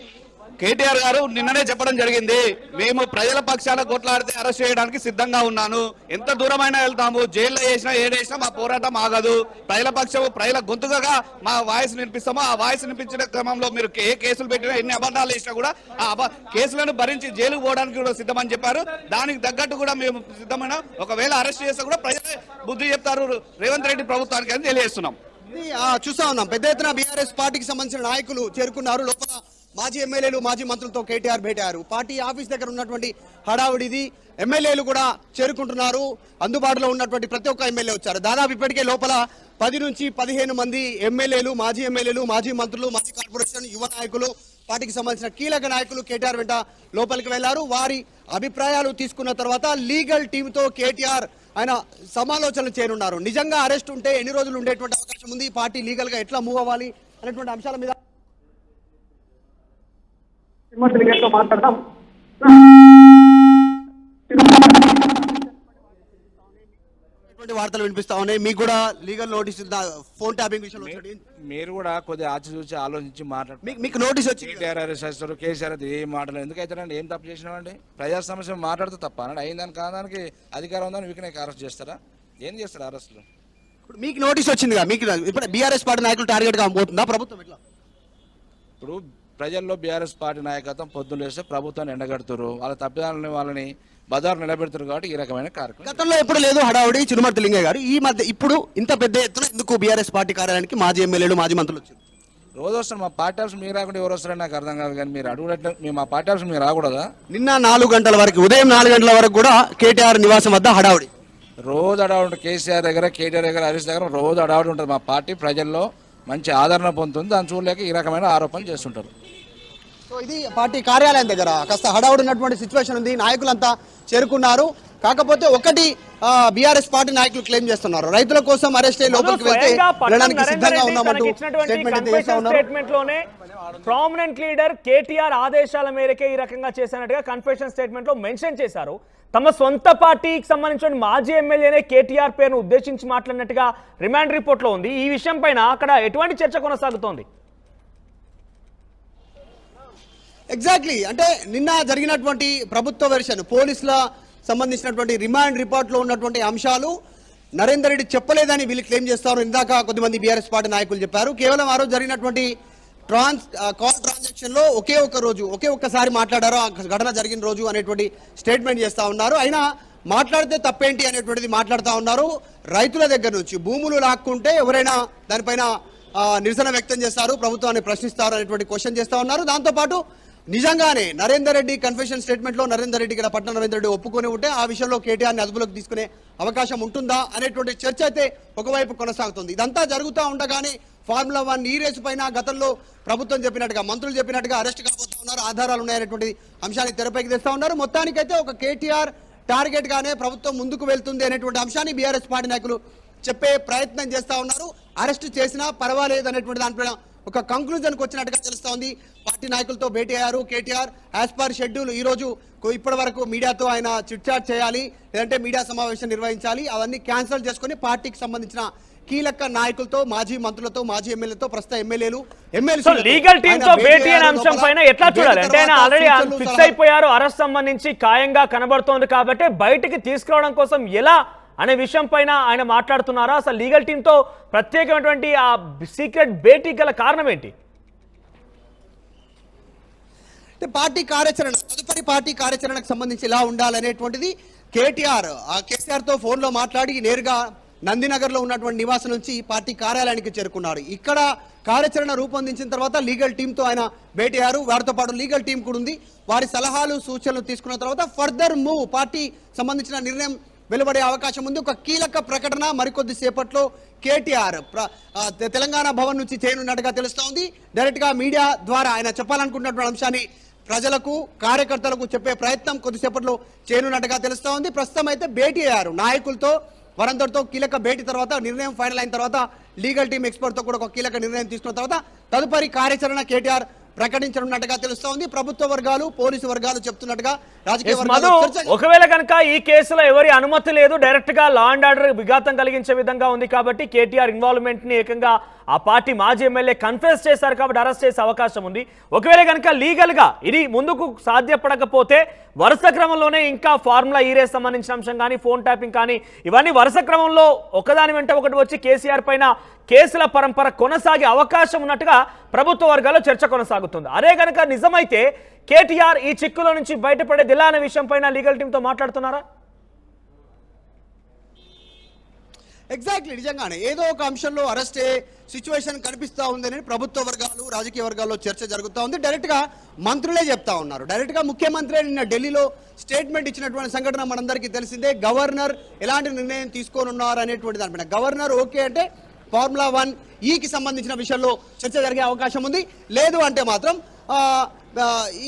కేటీఆర్ గారు నిన్ననే చెప్పడం జరిగింది, మేము ప్రజల పక్షాన కొట్లాడితే అరెస్ట్ చేయడానికి సిద్ధంగా ఉన్నాను, ఎంత దూరమైనా వెళ్తాము, జైల్లో వేసినా ఏడేసినా మా పోరాటం ఆగదు, ప్రజల పక్షము ప్రజల గొంతుగా మా వాయిస్ వినిపిస్తాము, ఆ వాయిస్ వినిపించిన క్రమంలో మీరు ఏ కేసులు పెట్టినా ఎన్ని అబద్ధాలు వేసినా కూడా ఆ కేసులను భరించి జైలుకు పోవడానికి కూడా సిద్ధమని చెప్పారు. దానికి తగ్గట్టు కూడా మేము సిద్ధమైన, ఒకవేళ అరెస్ట్ చేస్తే కూడా ప్రజలే బుద్ధి చెప్తారు రేవంత్ రెడ్డి ప్రభుత్వానికి అని తెలియజేస్తున్నాం. చూస్తా ఉన్నాం పెద్ద ఎత్తున బీఆర్ఎస్ పార్టీకి సంబంధించిన నాయకులు చేరుకున్నారు. లోపల మాజీ ఎమ్మెల్యేలు మాజీ మంత్రులతో కేటీఆర్ భేటారు. పార్టీ ఆఫీస్ దగ్గర ఉన్నటువంటి హడావుడిది. ఎమ్మెల్యేలు కూడా చేరుకుంటున్నారు. అందుబాటులో ఉన్నటువంటి ప్రతి ఒక్క ఎమ్మెల్యే వచ్చారు. దాదాపు ఇప్పటికే లోపల 10 నుంచి 15 మంది ఎమ్మెల్యేలు, మాజీ మంత్రులు, మాజీ కార్పొరేషన్, యువ నాయకులు, పార్టీకి సంబంధించిన కీలక నాయకులు కేటీఆర్ వెంట లోపలికి వెళ్లారు. వారి అభిప్రాయాలు తీసుకున్న తర్వాత లీగల్ టీమ్ తో కేటీఆర్ ఆయన సమాలోచనలు చేయనున్నారు. నిజంగా అరెస్ట్ ఉంటే ఎన్ని రోజులు ఉండేటువంటి అవకాశం ఉంది, పార్టీ లీగల్ గా ఎట్లా మూవ్ అవ్వాలి అనేటువంటి అంశాల మీద మాట్లాడతాం. వార్తలు వినిపిస్తా ఉన్నాయి. మీకు కూడా లీగల్ నోటీస్ ఫోన్ ట్యాపింగ్ విషయంలో మీరు కూడా కొద్దిగా ఆచి చూసి ఆలోచించి మాట్లాడు. మీకు నోటీస్ వచ్చి కేసీఆర్ అది ఏ మాటలు ఎందుకైతే ఏం తప్పు చేసినామండి? ప్రజా సమస్య మాట్లాడితే తప్ప అన్నాడు. అయిందని కాదానికి అధికారం ఉందని వీకనే అరెస్ట్ చేస్తారా? ఏం చేస్తారు అరెస్టులు? మీకు నోటీస్ వచ్చిందిగా, మీకు ఇప్పుడు బీఆర్ఎస్ పార్టీ నాయకులు టార్గెట్ గా పోతుందా ప్రభుత్వం? ఎట్లా ఇప్పుడు ప్రజల్లో బీఆర్ఎస్ పార్టీ నాయకత్వం పొద్దున్న వేస్తే ప్రభుత్వాన్ని ఎండగడుతున్నారు, వాళ్ళ తప్పిదాలని వాళ్ళని బజారు నిలబెడుతారు. కాబట్టి ఈ రకమైన కార్యక్రమం గతంలో ఎప్పుడు లేదు. హడావుడి చిరుమర్తి లింగయ్య గారు ఈ మధ్య ఇప్పుడు ఇంత పెద్ద ఎత్తున ఎందుకు బీఆర్ఎస్ పార్టీ కార్యాలయానికి మాజీ ఎమ్మెల్యేలు మాజీ మంత్రులు వచ్చారు? రోజు వస్తారు. మా పార్టీ ఆఫీస్ మీరు రాకుండా ఎవరు వస్తారని నాకు అర్థం కాదు. కానీ మీరు అడుగునట్లు మేము మా పార్టీ ఆఫీస్ మీరు రాకూడదా? నిన్న 4 గంటల వరకు, ఉదయం 4 గంటల వరకు కూడా కేటీఆర్ నివాసం వద్ద హడావుడి. రోజు అడావుడు ఉంటుంది. కేసీఆర్ దగ్గర, కేటీఆర్ దగ్గర, హరీష్ దగ్గర రోజు అడావుడు ఉంటుంది. మా పార్టీ ప్రజల్లో మంచి ఆదరణ పొందుతుంది. దాన్ని చూడలేక ఈ రకమైన ఆరోపణలు చేస్తుంటారు. సో ఇది పార్టీ కార్యాలయం దగ్గర కాస్త హడావుడి ఉన్నటువంటి సిచ్యువేషన్ ఉంది. నాయకులంతా చేరుకున్నారు. కాకపోతే ఒకటి బీఆర్ఎస్ పార్టీ నాయకులు క్లెయిమ్ చేస్తున్నారు, రైతుల కోసం అరెస్ట్ అయ్యి లోపలికి వెళ్తే వెళ్ళడానికి సిద్ధంగా ఉన్నామంటూ స్టేట్మెంట్ లోనే ప్రామినెంట్ లీడర్ కేటీఆర్ ఆదేశాల మేరకే ఈ రకంగా చేసినట్టుగా కన్ఫెషన్ స్టేట్మెంట్ లో మెన్షన్ చేశారు. తమ సొంత పార్టీకి సంబంధించిన మాజీ ఎమ్మెల్యేనే కేటీఆర్ పేరును ఉద్దేశించి మాట్లాడినట్టుగా రిమాండ్ రిపోర్ట్ లో ఉంది. ఈ విషయం పైన అక్కడ ఎటువంటి చర్చ కొనసాగుతోంది? ఎగ్జాక్ట్లీ, అంటే నిన్న జరిగినటువంటి ప్రభుత్వ వెర్షన్ పోలీసుల సంబంధించినటువంటి రిమాండ్ రిపోర్ట్ లో ఉన్నటువంటి అంశాలు నరేందర్ రెడ్డి చెప్పలేదని వీళ్ళు క్లెయిమ్ చేస్తారు. ఇందాక కొద్దిమంది బీఆర్ఎస్ పార్టీ నాయకులు చెప్పారు. కేవలం ఆ రోజు జరిగినటువంటి కాల్ ట్రాన్సాక్షన్ లో ఒకే ఒక్కసారి మాట్లాడారు, ఆ ఘటన జరిగిన రోజు అనేటువంటి స్టేట్మెంట్ చేస్తా ఉన్నారు. అయినా మాట్లాడితే తప్పేంటి అనేటువంటిది మాట్లాడుతూ ఉన్నారు. రైతుల దగ్గర నుంచి భూములు లాక్కుంటే ఎవరైనా దానిపైన నిరసన వ్యక్తం చేస్తారు, ప్రభుత్వాన్ని ప్రశ్నిస్తారు అనేటువంటి క్వశ్చన్ చేస్తా ఉన్నారు. దాంతోపాటు నిజంగానే నరేందర్ రెడ్డి కన్ఫెషన్ స్టేట్మెంట్ లో నరేందర్ రెడ్డి ఇక్కడ పట్నం నరేందర్ రెడ్డి ఒప్పుకొని ఉంటే ఆ విషయంలో కేటీఆర్ని అదుపులోకి తీసుకునే అవకాశం ఉంటుందా అనేటువంటి చర్చ అయితే ఒకవైపు కొనసాగుతుంది. ఇదంతా జరుగుతూ ఉండగానే ఫార్ములా 1 ఈ రేసు పైన గతంలో ప్రభుత్వం చెప్పినట్టుగా, మంత్రులు చెప్పినట్టుగా అరెస్ట్ కాబోతా ఉన్నారు, ఆధారాలు ఉన్నాయనేటువంటి అంశాన్ని తెరపైకి తెస్తా ఉన్నారు. మొత్తానికైతే ఒక కేటీఆర్ టార్గెట్ గానే ప్రభుత్వం ముందుకు వెళ్తుంది అనేటువంటి అంశాన్ని బీఆర్ఎస్ పార్టీ నాయకులు చెప్పే ప్రయత్నం చేస్తా ఉన్నారు. అరెస్ట్ చేసినా పర్వాలేదు అనేటువంటి దానిపైన ఒక కంక్లూజన్కి వచ్చినట్టుగా తెలుస్తా ఉంది. పార్టీ నాయకులతో భేటీ అయ్యారు కేటీఆర్. యాజ్ పర్ షెడ్యూల్ ఈ రోజు ఇప్పటి వరకు మీడియాతో ఆయన చిట్ చాట్ చేయాలి, లేదంటే మీడియా సమావేశం నిర్వహించాలి. అవన్నీ క్యాన్సిల్ చేసుకుని పార్టీకి సంబంధించిన కీలక నాయకులతో, మాజీ మంత్రులతో, మాజీ ఎమ్మెల్యేలతో, ప్రస్తుత ఎమ్మెల్యేలు లీగల్ టీమ్ తో భేటీ అనే అంశం పైన ఎట్లా చూడాలి? అంటే ఆయన ఆల్రెడీ ఫిక్స్ అయిపోయారు, అరెస్ట్ సంబంధించి ఖాయంగా కనబడుతోంది కాబట్టి బయటికి తీసుకురావడం కోసం ఎలా అనే విషయం పైన ఆయన మాట్లాడుతున్నారా? అసలు లీగల్ టీమ్ తో ప్రత్యేకమైనటువంటి ఆ సీక్రెట్ భేటీ గల కారణం ఏంటి? పార్టీ కార్యాచరణ, తదుపరి పార్టీ కార్యాచరణకు సంబంధించి ఎలా ఉండాలనేటువంటిది కేసీఆర్ తో ఫోన్ లో మాట్లాడి నేరుగా నందినగర్ లో ఉన్నటువంటి నివాసం నుంచి పార్టీ కార్యాలయానికి చేరుకున్నారు. ఇక్కడ కార్యాచరణ రూపొందించిన తర్వాత లీగల్ టీమ్ తో ఆయన భేటీ అయ్యారు. వారితో పాటు లీగల్ టీం కూడా ఉంది. వారి సలహాలు సూచనలు తీసుకున్న తర్వాత ఫర్దర్ మూవ్, పార్టీ సంబంధించిన నిర్ణయం వెలువడే అవకాశం ఉంది. ఒక కీలక ప్రకటన మరికొద్ది సేపట్లో కేటీఆర్ తెలంగాణ భవన్ నుంచి చేయనున్నట్టుగా తెలుస్తోంది. డైరెక్ట్ గా మీడియా ద్వారా ఆయన చెప్పాలనుకుంటున్నటువంటి అంశాన్ని ప్రజలకు కార్యకర్తలకు చెప్పే ప్రయత్నం కొద్దిసేపట్లో చేయనున్నట్టుగా తెలుస్తా ఉంది. ప్రస్తుతం అయితే భేటీ అయ్యారు నాయకులతో, వారందరితో కీలక భేటీ తర్వాత నిర్ణయం ఫైనల్ అయిన తర్వాత లీగల్ టీమ్ ఎక్స్పర్ట్తో కూడా ఒక కీలక నిర్ణయం తీసుకున్న తర్వాత తదుపరి కార్యాచరణ కేటీఆర్ ప్రకటించనున్నట్టుగా తెలుస్తా ఉంది. ప్రభుత్వ వర్గాలు, పోలీసు వర్గాలు చెప్తున్నట్టుగా రాజకీయ వర్గాలు ఒకవేళ కనుక ఈ కేసులో ఎవరి అనుమతి లేదు, డైరెక్ట్ గా లా అండ్ ఆర్డర్ విఘాతం కలిగించే విధంగా ఉంది కాబట్టి కేటీఆర్ ఇన్వాల్వ్మెంట్ ని ఏకంగా ఆ పార్టీ మాజీ ఎమ్మెల్యే కన్ఫెస్ చేశారు కాబట్టి అరెస్ట్ చేసే అవకాశం ఉంది. ఒకవేళ కనుక లీగల్ గా ఇది ముందుకు సాధ్యపడకపోతే వరుస క్రమంలోనే ఇంకా ఫార్ములా ఈ రేస్ సంబంధించిన అంశం కానీ, ఫోన్ ట్యాపింగ్ కానీ, ఇవన్నీ వరుస క్రమంలో ఒకదాని వెంట ఒకటి వచ్చి కేసీఆర్ పైన కేసుల పరంపర కొనసాగే అవకాశం ఉన్నట్టుగా ప్రభుత్వ వర్గాల్లో చర్చ కొనసాగుతుంది. అదే కనుక నిజమైతే కేటీఆర్ ఈ చిక్కుల నుంచి బయటపడేది ఎలా అనే విషయం పైన లీగల్ టీంతో మాట్లాడుతున్నారా? ఎగ్జాక్ట్లీ, నిజంగానే ఏదో ఒక అంశంలో అరెస్ట్ సిచ్యువేషన్ కనిపిస్తూ ఉందని ప్రభుత్వ వర్గాలు, రాజకీయ వర్గాల్లో చర్చ జరుగుతూ ఉంది. డైరెక్ట్గా మంత్రులే చెప్తా ఉన్నారు. డైరెక్ట్గా ముఖ్యమంత్రి నిన్న ఢిల్లీలో స్టేట్మెంట్ ఇచ్చినటువంటి సంఘటన మనందరికీ తెలిసిందే. గవర్నర్ ఎలాంటి నిర్ణయం తీసుకోనున్నారు అనేటువంటి దానిపైన గవర్నర్ ఓకే అంటే ఫార్ములా 1E సంబంధించిన విషయంలో చర్చ జరిగే అవకాశం ఉంది. లేదు అంటే మాత్రం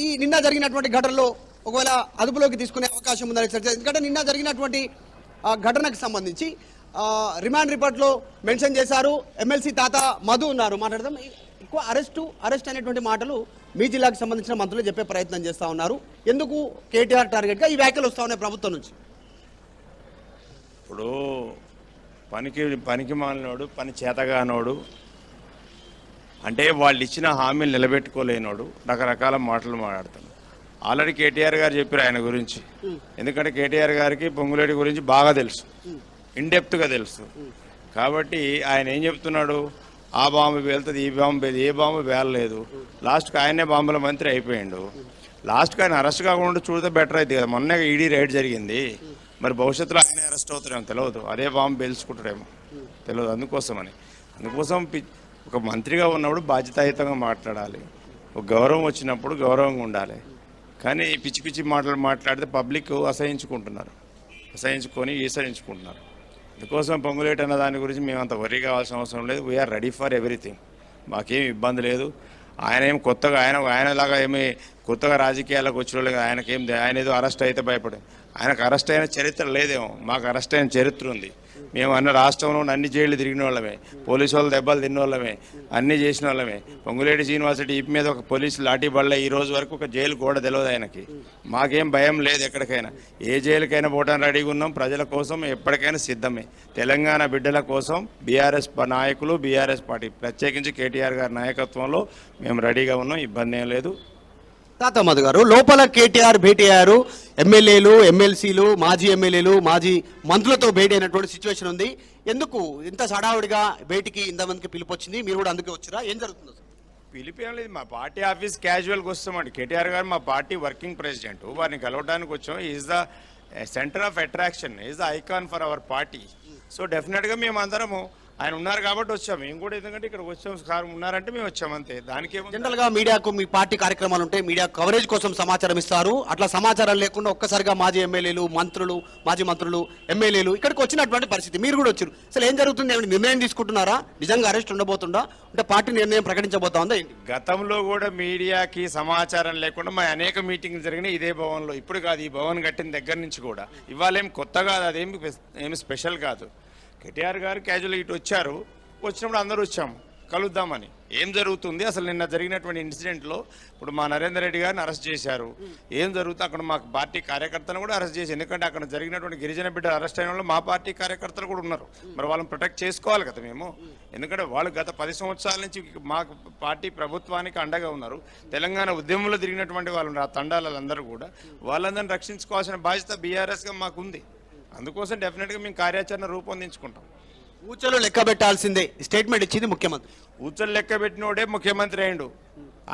ఈ నిన్న జరిగినటువంటి ఘటనలో ఒకవేళ అదుపులోకి తీసుకునే అవకాశం ఉందని చర్చ. ఎందుకంటే నిన్న జరిగినటువంటి ఘటనకు సంబంధించి రిమాండ్ రిపోర్ట్లో మెన్షన్ చేశారు. ఎమ్మెల్సీ తాత మధు ఉన్నారు, మాట్లాడదాం. ఎక్కువ అరెస్ట్ అనేటువంటి మాటలు మీ జిల్లాకు సంబంధించిన మంత్రులు చెప్పే ప్రయత్నం చేస్తూ ఉన్నారు. ఎందుకు కేటీఆర్ టార్గెట్గా ఈ వ్యాఖ్యలు వస్తూ ఉన్నాయి ప్రభుత్వం నుంచి? ఇప్పుడు పనికి మాలినోడు, పని చేతగానోడు, అంటే వాళ్ళు ఇచ్చిన హామీలు నిలబెట్టుకోలేనోడు రకరకాల మాటలు మాట్లాడుతాడు. ఆల్రెడీ కేటీఆర్ గారు చెప్పారు ఆయన గురించి. ఎందుకంటే కేటీఆర్ గారికి పొంగులేటి గురించి బాగా తెలుసు, ఇన్డెప్త్గా తెలుసు. కాబట్టి ఆయన ఏం చెప్తున్నాడు, ఆ బాంబు వెళ్తుంది, ఈ బాంబు ఏ బాంబు వేలలేదు, లాస్ట్కి ఆయనే బాంబుల మంత్రి అయిపోయిండు. లాస్ట్కి ఆయన అరెస్ట్ కాకుండా చూస్తే బెటర్ అవుతుంది కదా. మొన్న ఈడీ రైడ్ జరిగింది, మరి భవిష్యత్తులో ఆయనే అరెస్ట్ అవుతారేమో తెలియదు, అదే బాంబు పేల్చుకుంటారేమో తెలియదు. అందుకోసం ఒక మంత్రిగా ఉన్నప్పుడు బాధ్యతాయుతంగా మాట్లాడాలి, ఒక గౌరవం వచ్చినప్పుడు గౌరవంగా ఉండాలి. కానీ పిచ్చి పిచ్చి మాటలు మాట్లాడితే పబ్లిక్ అసహించుకుంటున్నారు, ఈసరించుకుంటున్నారు. అందుకోసం పొంగులేటి అన్న దాని గురించి మేము అంత వరీ కావాల్సిన అవసరం లేదు. వీఆర్ రెడీ ఫర్ ఎవ్రీథింగ్, మాకేం ఇబ్బంది లేదు. ఆయన ఏం కొత్తగా ఆయనలాగా ఏమి కొత్తగా రాజకీయాలకు వచ్చిన ఆయన ఏదో అరెస్ట్ అయితే భయపడే, ఆయనకు అరెస్ట్ అయిన చరిత్ర లేదేమో, మాకు అరెస్ట్ అయిన చరిత్ర ఉంది. మేము అన్న రాష్ట్రంలో అన్ని జైళ్ళు తిరిగిన వాళ్ళమే, పోలీసు వాళ్ళు దెబ్బలు తిన్న వాళ్ళమే, అన్నీ చేసిన వాళ్ళమే. పొంగులేటి శ్రీనివాసరెడ్డి ఈపి మీద ఒక పోలీసు లాఠీ బళ్ళ ఈ రోజు వరకు ఒక జైలు కూడా తెలియదు ఆయనకి. మాకేం భయం లేదు, ఎక్కడికైనా ఏ జైలుకైనా పోవడానికి రెడీగా ఉన్నాం. ప్రజల కోసం ఎప్పటికైనా సిద్ధమే. తెలంగాణ బిడ్డల కోసం బీఆర్ఎస్ నాయకులు, బీఆర్ఎస్ పార్టీ ప్రత్యేకించి కేటీఆర్ గారి నాయకత్వంలో మేము రెడీగా ఉన్నాం, ఇబ్బంది ఏం లేదు. తాత మధు గారు, లోపల కేటీఆర్ భేటీ అయ్యారు. ఎమ్మెల్యేలు, ఎమ్మెల్సీలు, మాజీ ఎమ్మెల్యేలు, మాజీ మంత్రులతో భేటీ అయినటువంటి సిచ్యువేషన్ ఉంది. ఎందుకు ఇంత హడావుడిగా భేటీకి ఇంతమందికి పిలుపు వచ్చింది? మీరు కూడా అందుకే వచ్చారా? ఏం జరుగుతుంది? పిలిపేం లేదు, మా పార్టీ ఆఫీస్ క్యాజువల్గా వస్తామండి. కేటీఆర్ గారు మా పార్టీ వర్కింగ్ ప్రెసిడెంట్, వారిని కలవడానికి వచ్చాం. Is the centre of attraction, is the icon for our party. So డెఫినెట్గా మేము అందరము ఆయన ఉన్నారు కాబట్టి వచ్చాము. మేము కూడా ఎందుకంటే ఇక్కడ వచ్చాము, సార్ ఉన్నారంటే మేము వచ్చాము, అంతే. దానికి జనరల్గా మీడియాకు మీ పార్టీ కార్యక్రమాలు ఉంటే మీడియా కవరేజ్ కోసం సమాచారం ఇస్తారు. అట్లా సమాచారం లేకుండా ఒక్కసారిగా మాజీ ఎమ్మెల్యేలు, మాజీ మంత్రులు, ఎమ్మెల్యేలు ఇక్కడికి వచ్చినటువంటి పరిస్థితి. మీరు కూడా వచ్చారు. అసలు ఏం జరుగుతుంది? ఏమైనా నిర్ణయం తీసుకుంటున్నారా? నిజంగా అరెస్ట్ ఉండబోతుందా? అంటే పార్టీ నిర్ణయం ప్రకటించబోతా ఉందా? గతంలో కూడా మీడియాకి సమాచారం లేకుండా మా అనేక మీటింగ్లు జరిగినాయి ఇదే భవన్లో. ఇప్పుడు కాదు, ఈ భవన్ కట్టిన దగ్గర నుంచి కూడా. ఇవాళ ఏం కొత్త కాదు, అదేమి స్పెషల్ కాదు. కేటీఆర్ గారు క్యాజువల్ ఇటు వచ్చారు, వచ్చినప్పుడు అందరూ వచ్చాము కలుద్దామని. ఏం జరుగుతుంది అసలు? నిన్న జరిగినటువంటి ఇన్సిడెంట్లో ఇప్పుడు మా నరేందర్ రెడ్డి గారిని అరెస్ట్ చేశారు. ఏం జరుగుతుంది అక్కడ? మా పార్టీ కార్యకర్తలను కూడా అరెస్ట్ చేసి, ఎందుకంటే అక్కడ జరిగినటువంటి గిరిజన బిడ్డ అరెస్ట్ అయిన వాళ్ళు మా పార్టీ కార్యకర్తలు కూడా ఉన్నారు. మరి వాళ్ళని ప్రొటెక్ట్ చేసుకోవాలి కదా మేము. ఎందుకంటే వాళ్ళు గత 10 సంవత్సరాల నుంచి మా పార్టీ ప్రభుత్వానికి అండగా ఉన్నారు. తెలంగాణ ఉద్యమంలో తిరిగినటువంటి వాళ్ళు ఉన్నారు, ఆ తండాలందరూ కూడా. వాళ్ళందరినీ రక్షించుకోవాల్సిన బాధ్యత బీఆర్ఎస్గా మాకుంది. అందుకోసం డెఫినెట్గా మేము కార్యాచరణ రూపొందించుకుంటాం. ఊచలు లెక్క పెట్టాల్సిందే స్టేట్మెంట్ ఇచ్చింది ముఖ్యమంత్రి. ఊచలు లెక్క పెట్టినోడే ముఖ్యమంత్రి అయిండు.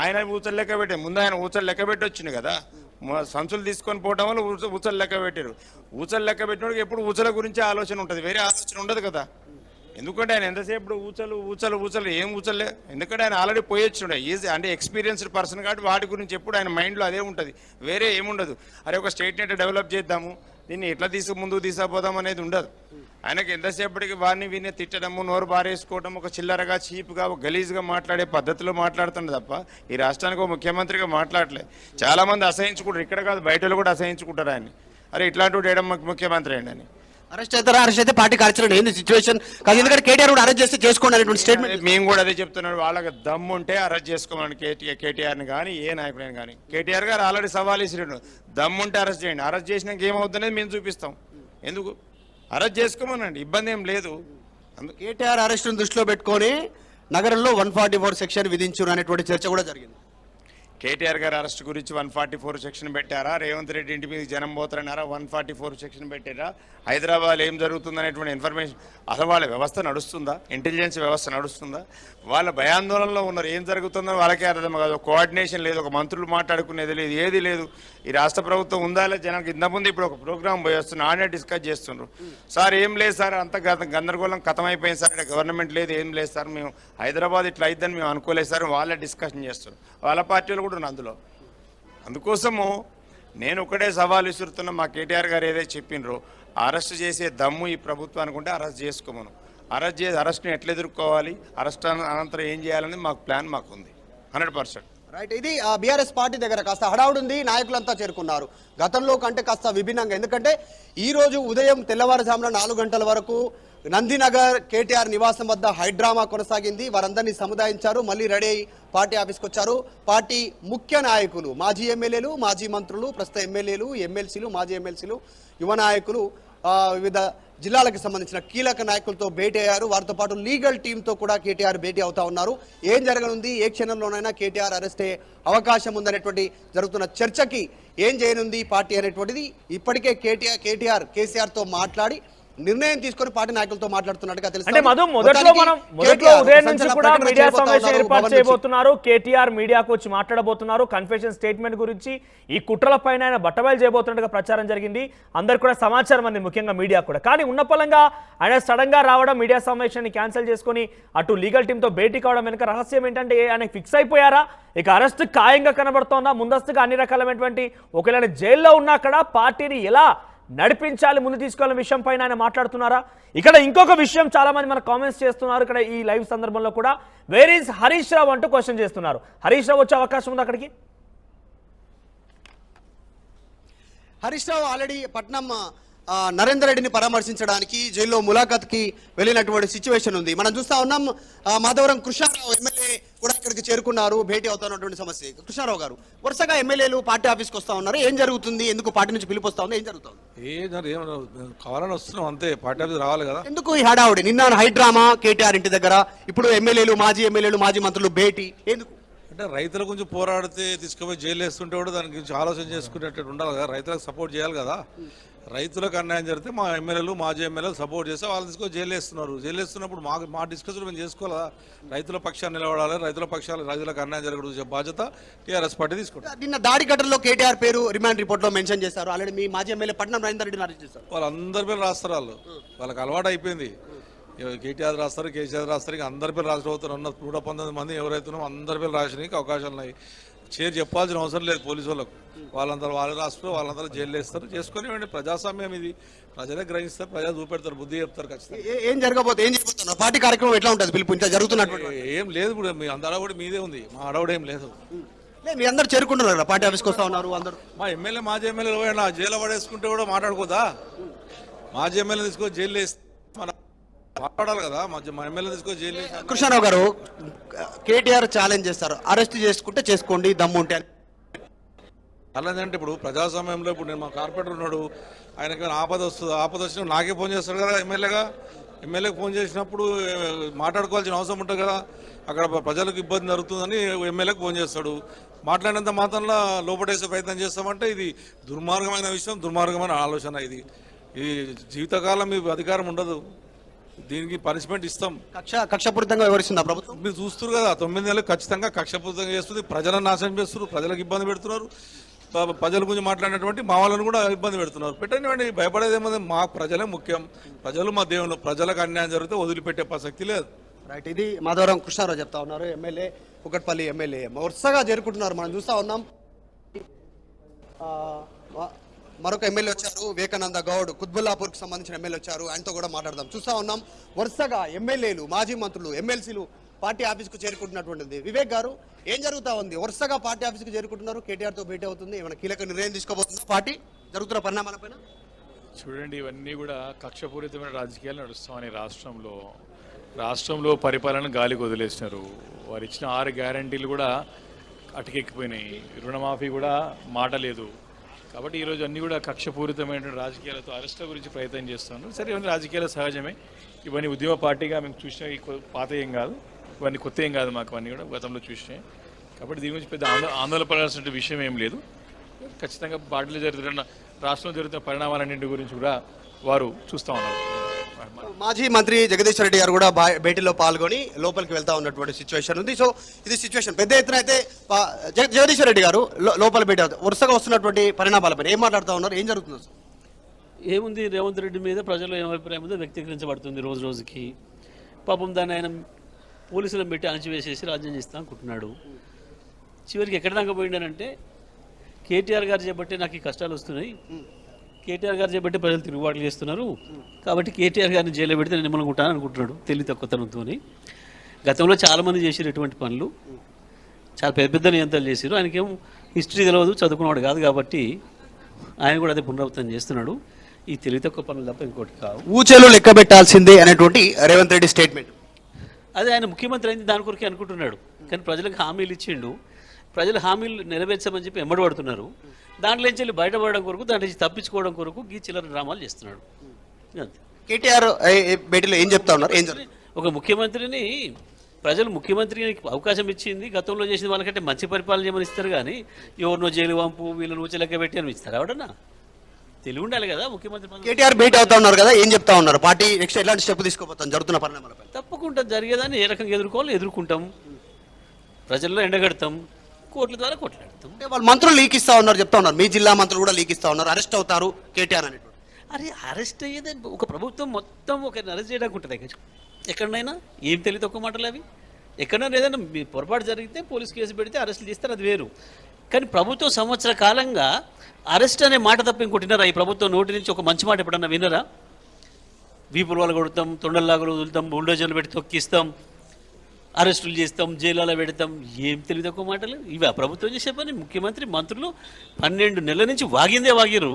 ఆయన ఊచలు లెక్క పెట్టే ముందు ఆయన ఊచలు లెక్క పెట్టి వచ్చింది కదా. సంచులు తీసుకొని పోవడం వల్ల ఊచలు లెక్క పెట్టారు. ఊచలు లెక్క పెట్టినోడికి ఎప్పుడు ఊచల గురించి ఆలోచన ఉంటుంది, వేరే ఆలోచన ఉండదు కదా. ఎందుకంటే ఆయన ఎంతసేపు ఊచలు ఏం ఊచలే. ఎందుకంటే ఆయన ఆల్రెడీ పోయొచ్చుండే, ఈజీ అంటే ఎక్స్పీరియన్స్డ్ పర్సన్ కాబట్టి వాటి గురించి ఎప్పుడు ఆయన మైండ్లో అదే ఉంటుంది, వేరే ఏముండదు. అరే ఒక స్టేట్ని డెవలప్ చేద్దాము, దీన్ని ఎట్లా ముందుకు తీసుకుపోదాం అనేది ఉండదు. ఆయనకి ఎంతసేపటికి వారిని వీరిని తిట్టడము, నోరు బారేసుకోవడం, ఒక చిల్లరగా చీప్గా ఒక గలీజ్గా మాట్లాడే పద్ధతిలో మాట్లాడుతుండే తప్ప ఈ రాష్ట్రానికి ఒక ముఖ్యమంత్రిగా మాట్లాడలేదు. చాలామంది అసహించుకుంటారు, ఇక్కడ కాదు బయటలో కూడా అసహించుకుంటారు ఆయన్ని. అరే ఇట్లాంటి వేయడం ముఖ్యమంత్రి అండి అని. అరెస్ట్ అవుతారా? అరెస్ట్ అయితే పార్టీ కార్యాచరణ ఏంది సిచ్యువేషన్ కాదు, ఎందుకంటే కేటీఆర్ కూడా అరెస్ట్ చేస్తే చేసుకోండి అనేటువంటి స్టేట్మెంట్. మేము కూడా అదే చెప్తున్నాడు, వాళ్ళకి దమ్ము ఉంటే అరెస్ట్ చేసుకోమని కేటీఆర్ని కానీ ఏ నాయకుడిని కానీ. కేటీఆర్ గారు ఆల్రెడీ సవాల్ ఇచ్చినాడు, దమ్ము ఉంటే అరెస్ట్ చేయండి, అరెస్ట్ చేసినాక ఏమవుతుందనేది మేము చూపిస్తాం. ఎందుకు అరెస్ట్ చేసుకోమనండి, ఇబ్బంది ఏం లేదు. కేటీఆర్ అరెస్టును దృష్టిలో పెట్టుకొని నగరంలో 144 సెక్షన్ విధించారు అనేటువంటి చర్చ కూడా జరిగింది. కేటీఆర్ గారి అరెస్ట్ గురించి 144 సెక్షన్ పెట్టారా? రేవంత్ రెడ్డి ఇంటి మీద జనం పోతారన్నారా? 144 సెక్షన్ పెట్టారా? హైదరాబాద్ ఏం జరుగుతుందనేటువంటి ఇన్ఫర్మేషన్ అసలు వాళ్ళ వ్యవస్థ నడుస్తుందా? ఇంటెలిజెన్స్ వ్యవస్థ నడుస్తుందా? వాళ్ళ భయాందోళనలో ఉన్నారు, ఏం జరుగుతుందో వాళ్ళకే అర్థం కాదు. కోఆర్డినేషన్ లేదు, ఒక మంత్రులు మాట్లాడుకునేది లేదు, ఏది లేదు. ఈ రాష్ట్ర ప్రభుత్వం ఉందా లేదా జనానికి? ఇంతకుముందు ఇప్పుడు ఒక ప్రోగ్రామ్ పోయి వస్తున్నారు, ఆడే డిస్కస్ చేస్తున్నారు. సార్ ఏం లేదు సార్, అంత గందరగోళం కథమైపోయింది సార్, ఇక్కడ గవర్నమెంట్ లేదు, ఏం లేదు సార్, మేము హైదరాబాద్ ఇట్లా అయిద్దని మేము అనుకోలేదు సార్, వాళ్ళే డిస్కషన్ చేస్తున్నారు. వాళ్ళ పార్టీలు కూడా ఉన్నాయి అందులో. అందుకోసము నేను ఒకటే సవాల్ విసురుతున్నా, మా కేటీఆర్ గారు ఏదైతే చెప్పినరో అరెస్ట్ చేసే దమ్ము ఈ ప్రభుత్వం అనుకుంటే అరెస్ట్ చేసుకోమను. అరెస్ట్ని ఎట్లా ఎదుర్కోవాలి, అరెస్ట్ అనంతరం ఏం చేయాలని మాకు ప్లాన్ మాకుంది 100%. రైట్, ఇది బీఆర్ఎస్ పార్టీ దగ్గర కాస్త హడావుడి ఉంది, నాయకులంతా చేరుకున్నారు. గతంలో కంటే కాస్త విభిన్నంగా, ఎందుకంటే ఈ రోజు ఉదయం తెల్లవారుజామున 4 గంటల వరకు నందినగర్ కేటీఆర్ నివాసం వద్ద హైడ్రామా కొనసాగింది. వారందరినీ సముదాయించారు, మళ్ళీ రెడీ అయ్యి పార్టీ ఆఫీస్కి వచ్చారు. పార్టీ ముఖ్య నాయకులు, మాజీ ఎమ్మెల్యేలు, మాజీ మంత్రులు, ప్రస్తుత ఎమ్మెల్యేలు, ఎమ్మెల్సీలు, మాజీ ఎమ్మెల్సీలు, యువ నాయకులు, వివిధ జిల్లాలకు సంబంధించిన కీలక నాయకులతో భేటీ అయ్యారు. వారితో పాటు లీగల్ టీంతో కూడా కేటీఆర్ భేటీ అవుతా ఉన్నారు. ఏం జరగనుంది, ఏ క్షణంలోనైనా కేటీఆర్ అరెస్ట్ అయ్యే అవకాశం ఉందనేటువంటి జరుగుతున్న చర్చకి ఏం చేయనుంది పార్టీ అనేటువంటిది ఇప్పటికే కేసీఆర్తో మాట్లాడి నిర్ణయం తీసుకొని పార్టీ నాయకులతో మాట్లాడుతున్నట్టుగా తెలుసు. అంటే మొదట్లో ఉదయం నుంచి కూడా మీడియా సమావేశం ఏర్పాటు చేయబోతున్నారు. కేటీఆర్ మీడియాకు వచ్చి మాట్లాడబోతున్నారు. కన్ఫెషన్ స్టేట్మెంట్ గురించి, ఈ కుట్రలపైన ఆయన బట్టబయలు చేయబోతున్నట్టుగా ప్రచారం జరిగింది. అందరు కూడా సమాచారం అంది, ముఖ్యంగా మీడియా కూడా. కానీ ఉన్న పలంగా ఆయన సడన్ గా రావడం, మీడియా సమావేశాన్ని క్యాన్సిల్ చేసుకుని అటు లీగల్ టీంతో భేటీ కావడం వెనుక రహస్యం ఏంటంటే ఆయన ఫిక్స్ అయిపోయారా? ఇక అరెస్ట్ ఖాయంగా కనబడుతోందా? ముందస్తుగా అన్ని రకాలైనటువంటి ఒకవేళ జైల్లో ఉన్నా అక్కడ పార్టీని ఎలా నడిపించాలి, ముందు తీసుకోవాలనే విషయం పైన ఆయన మాట్లాడుతున్నారా? ఇక్కడ ఇంకొక విషయం చాలా మంది మనకు కామెంట్స్ చేస్తున్నారు. ఇక్కడ ఈ లైవ్ సందర్భంలో కూడా వేర్ ఈజ్ హరీష్ రావు అంటూ క్వశ్చన్ చేస్తున్నారు. హరీష్ రావు వచ్చే అవకాశం ఉంది అక్కడికి? హరీష్ రావు ఆల్రెడీ పట్నం నరేందర్ రెడ్డిని పరామర్శించడానికి జైల్లో ములాఖత్కి వెళ్ళినటువంటి సిచ్యువేషన్ ఉంది. మనం చూస్తా ఉన్నాం. మాధవరం కృష్ణారావు ఎమ్మెల్యే కూడా ఇక్కడికి చేరుకున్నారు, భేటీ అవుతున్నటువంటి సమస్య. కృష్ణారావు గారు, వరుసగా ఎమ్మెల్యేలు పార్టీ ఆఫీస్కి వస్తా ఉన్నారు. ఏం జరుగుతుంది? ఎందుకు పార్టీ నుంచి పిలుపు వస్తా ఉంది? ఏం జరుగుతుంది? కావాలని వస్తున్నాం అంతే, పార్టీ ఆఫీస్ రావాలి కదా. ఎందుకు ఈ హడావుడి? నిన్న హైడ్రామా కేటీఆర్ ఇంటి దగ్గర, ఇప్పుడు ఎమ్మెల్యేలు, మాజీ మంత్రులు భేటీ ఎందుకు? అంటే రైతుల గురించి పోరాడితే తీసుకుపోయి జైలు వేస్తుంటే కూడా దాని గురించి ఆలోచన చేసుకునేటట్టు ఉండాలి కదా. రైతులకు సపోర్ట్ చేయాలి కదా. రైతులకు అన్యాయం జరిగితే మా ఎమ్మెల్యేలు, మాజీ ఎమ్మెల్యేలు సపోర్ట్ చేస్తే వాళ్ళు తీసుకొని జైలు వేస్తున్నారు. జైలు వేస్తున్నప్పుడు మా డిస్కషన్ మేము చేసుకోవాలా? రైతుల పక్షాన్ని నిలబడాలి. రైతులకు అన్యాయం జరగడం బాధ్యత టీఆర్ఎస్ పార్టీ తీసుకుంటారు. నిన్న దాడి ఘటనలో కేటీఆర్ పేరు రిమాండ్ రిపోర్ట్ లో మెన్షన్ చేశారు. ఆల్రెడీ మీ మాజీ ఎమ్మెల్యే పట్నం నరేందర్ రెడ్డిని అరెస్ట్ చేశారు. వాళ్ళందరి పేరు రాస్తారు, వాళ్ళకి అలవాటు అయిపోయింది. కేటీఆర్ రాస్తారు, కేసీఆర్ రాస్తారు, ఇంకా అందరి పేరు రాష్ట్రపతి 119 మంది ఎవరైతున్నామో అందరి పేరు రాసడానికి అవకాశాలు ఉన్నాయి. చెప్పాల్సిన అవసరం లేదు పోలీసు వాళ్ళకు. వాళ్ళందరూ వాళ్ళు రాస్తారు, వాళ్ళందరూ జైలు వేస్తారు. చేసుకుని ప్రజాస్వామ్యం ఇది, ప్రజలే గ్రహిస్తారు, ప్రజలు చూపెడతారు, బుద్ధి చెప్తారు. ఖచ్చితంగా ఏం జరగబోతున్నారు? పార్టీ కార్యక్రమం ఎట్లా ఉంటుంది? పిలుపు ఇంత జరుగుతున్నట్టు ఏం లేదు. ఇప్పుడు మీ అందరూ కూడా మీదే ఉంది, మా అడవుడు ఏం లేదు. మీ అందరు చేరుకుంటున్నారు కదా, పార్టీ ఆఫీస్కి వస్తా ఉన్నారు అందరూ. మా ఎమ్మెల్యే, మాజీ ఎమ్మెల్యేలు జైలు పడేసుకుంటే కూడా మాట్లాడుకోదా? మాజీ ఎమ్మెల్యే తీసుకొని జైలు వేస్తే మాట్లాడాలి కదా. మా ఎమ్మెల్యే తీసుకొని జైలు. కృష్ణారావు గారు, కేటీఆర్ ఛాలెంజ్ చేస్తారు, అరెస్ట్ చేసుకుంటే చేసుకోండి దమ్ము ఉంటే. ఛాలెంజ్ అంటే ఇప్పుడు ప్రజాస్వామ్యంలో ఇప్పుడు నేను మా కార్పొరేటర్ ఉన్నాడు, ఆయనకి ఆపద వచ్చినప్పుడు నాకే ఫోన్ చేస్తాడు కదా ఎమ్మెల్యేకి ఫోన్ చేసినప్పుడు మాట్లాడుకోవాల్సిన అవసరం ఉంటుంది కదా. అక్కడ ప్రజలకు ఇబ్బంది జరుగుతుందని ఎమ్మెల్యేకి ఫోన్ చేస్తాడు. మాట్లాడినంత మాత్రంలో లోపడేసే ప్రయత్నం చేస్తామంటే ఇది దుర్మార్గమైన విషయం, దుర్మార్గమైన ఆలోచన. ఇది జీవితకాలం మీకు అధికారం ఉండదు, దీనికి పనిష్మెంట్ ఇస్తాం. కక్షపూరితంగా వివరిస్తుందా ప్రభుత్వం? మీరు చూస్తారు కదా, 9 నెలలు ఖచ్చితంగా కక్షపూరితంగా చేస్తుంది. ప్రజలను నాశనం చేస్తున్నారు, ప్రజలకు ఇబ్బంది పెడుతున్నారు. ప్రజల గురించి మాట్లాడినటువంటి మా వాళ్ళను కూడా ఇబ్బంది పెడుతున్నారు. పెట్టండి, భయపడేది ఏమో, మా ప్రజలే ముఖ్యం, ప్రజలు మా దేవుళ్ళు. ప్రజలకు అన్యాయం జరిగితే వదిలిపెట్టే ప్రసక్తి లేదు. రైట్, ఇది మాధవరం కృష్ణారావు చెప్తా ఉన్నారు, ఎమ్మెల్యే, కుకట్పల్లి ఎమ్మెల్యే. వరుసగా చేరుకుంటున్నారు, మనం చూస్తా ఉన్నాం. మరొక ఎమ్మెల్యే వచ్చారు, వివేకానంద గౌడ్, కుత్బుల్లాపూర్కి సంబంధించిన ఎమ్మెల్యే వచ్చారు. ఆయనతో కూడా మాట్లాడదాం. చూస్తా ఉన్నాం వరుసగా ఎమ్మెల్యేలు, మాజీ మంత్రులు, ఎమ్మెల్సీలు పార్టీ ఆఫీస్కు చేరుకుంటున్నటువంటిది. వివేక్ గారు, ఏం జరుగుతా ఉంది? వరుసగా పార్టీ ఆఫీస్కి చేరుకుంటున్నారు, కేటీఆర్తో భేటీ అవుతుంది. ఏమైనా కీలక నిర్ణయం తీసుకోబోతుందా పార్టీ జరుగుతున్న పరిణామాలపైన? చూడండి, ఇవన్నీ కూడా కక్షపూరితమైన రాజకీయాలు నడుస్తామని రాష్ట్రంలో పరిపాలన గాలికి వదిలేసినారు. వారు ఇచ్చిన 6 గ్యారంటీలు కూడా అటకెక్కిపోయినాయి. రుణమాఫీ కూడా మాట లేదు. కాబట్టి ఈరోజు అన్నీ కూడా కక్షపూరితమైన రాజకీయాలతో అరెస్ట్ల గురించి ప్రయత్నం చేస్తున్నారు. సరే, ఇవన్నీ రాజకీయాలు సహజమే. ఇవన్నీ ఉద్యమ పార్టీగా మేము చూసిన పాత ఏం కాదు, ఇవన్నీ కొత్త ఏం కాదు, మాకు అన్నీ కూడా గతంలో చూసినాయి. కాబట్టి దీని గురించి పెద్ద ఆందోళన పడాల్సిన విషయం ఏం లేదు. ఖచ్చితంగా పార్టీలో జరుగుతున్న, రాష్ట్రంలో జరుగుతున్న పరిణామాలన్నింటి గురించి కూడా వారు చూస్తూ ఉన్నారు. మాజీ మంత్రి జగదీష్ రెడ్డి గారు కూడా భేటీలో పాల్గొని లోపలికి వెళ్తా ఉన్నటువంటి సిచ్యువేషన్ ఉంది. సో ఇది సిచ్యువేషన్ పెద్ద ఎత్తున అయితే జగదీష్ రెడ్డి గారు లోపల భేటీ అవుతారు. వరుసగా వస్తున్నటువంటి పరిణామాలపై ఏం మాట్లాడుతూ ఉన్నారు, ఏం జరుగుతుంది? ఏముంది, రేవంత్ రెడ్డి మీద ప్రజల్లో ఏం అభిప్రాయం ఉందో వ్యక్తీకరించబడుతుంది రోజు రోజుకి. పాపం దాన్ని ఆయన పోలీసులను పెట్టి అణచివేసేసి రాజ్యం చేస్తా అనుకుంటున్నాడు. చివరికి ఎక్కడ దాకా పోయిండానంటే, కేటీఆర్ గారు చేపట్టి నాకు ఈ కష్టాలు వస్తున్నాయి, కేటీఆర్ గారు చేపట్టి ప్రజలు తిరుగుబాట్లు చేస్తున్నారు, కాబట్టి కేటీఆర్ గారిని జైల్లో పెడితే నేను మిమ్మల్ని ఉంటాను అనుకుంటున్నాడు తెలివి తక్కువతనంతో. గతంలో చాలామంది చేసారు ఇటువంటి పనులు, చాలా పెద్ద పెద్ద నియంత్రణలు చేశారు. ఆయనకేం హిస్టరీ తెలియదు, చదువుకున్నవాడు కాదు, కాబట్టి ఆయన కూడా అదే పునరావృతం చేస్తున్నాడు. ఈ తెలివి తక్కువ పనులు తప్ప ఇంకోటి కావు. ఊచలు లెక్క పెట్టాల్సిందే అనేటువంటి రేవంత్ రెడ్డి స్టేట్మెంట్. అదే ఆయన ముఖ్యమంత్రి అయింది దాని కొరకే అనుకుంటున్నాడు. కానీ ప్రజలకు హామీలు ఇచ్చిండు, ప్రజలు హామీలు నెరవేర్చమని చెప్పి ఎంబడబడుతున్నారు. దాంట్లో నుంచి బయటపడడం కొరకు, దాంట్లో నుంచి తప్పించుకోవడం కొరకు ఈ చిల్లర డ్రామాలు చేస్తున్నాడు. కేటీఆర్ భేటీలో ఏం చెప్తా ఉన్నారు? ఒక ముఖ్యమంత్రిని ప్రజలు ముఖ్యమంత్రికి అవకాశం ఇచ్చింది, గతంలో చేసిన వాళ్ళకంటే మంచి పరిపాలన చేయమని ఇస్తారు. కానీ ఎవరినో జైలు వంపు, వీళ్ళని ఊచలెక్క పెట్టి అని ఇస్తారు. ఎవడన్నా తెలివి ఉండాలి కదా ముఖ్యమంత్రి. కేటీఆర్ భేటీ అవుతా ఉన్నారు కదా, ఏం చెప్తా ఉన్నారు? పార్టీ నెక్స్ట్ ఎలాంటి స్టెప్ తీసుకోబోతాం జరుగుతున్న పరిణామాలపై? తప్పకుండా జరిగేదాన్ని ఏ రకంగా ఎదుర్కుంటాం, ప్రజల్లో ఎండగడతాం, కోర్టుల ద్వారా కొట్లాడతాం. వాళ్ళు మంత్రులు లీక్ ఇస్తా ఉన్నారు, చెప్తా ఉన్నారు. మీ జిల్లా మంత్రులు కూడా లీక్ ఇస్తా ఉన్నారు, అరెస్ట్ అవుతారు కేటీఆర్ అనేటువంటి. అరే, అరెస్ట్ అయ్యేదే ఒక ప్రభుత్వం మొత్తం ఒక అరెస్ట్ చేయడానికి ఉంటుంది. ఎక్కడైనా ఏం తెలియదు తక్కువ మాటలు అవి. ఎక్కడైనా ఏదైనా పొరపాటు జరిగితే పోలీస్ కేసు పెడితే అరెస్టులు చేస్తారు, అది వేరు. కానీ ప్రభుత్వం సంవత్సర కాలంగా అరెస్ట్ అనే మాట తప్ప ఇంకోటినారా? ఈ ప్రభుత్వం నోటి నుంచి ఒక మంచి మాట ఎప్పుడన్నా వినరా? వీపుల వాళ్ళు కొడతాం, తొండల్లాగలు వదులుతాం, బుల్డోజర్లు పెట్టి తొక్కిస్తాం, అరెస్టులు చేస్తాం, జైల్లో పెడతాం. ఏం తెలియదు తక్కువ మాటలు ఇవి. ఆ ప్రభుత్వం చేసే పని. ముఖ్యమంత్రి, మంత్రులు 12 నెలల నుంచి వాగిరు.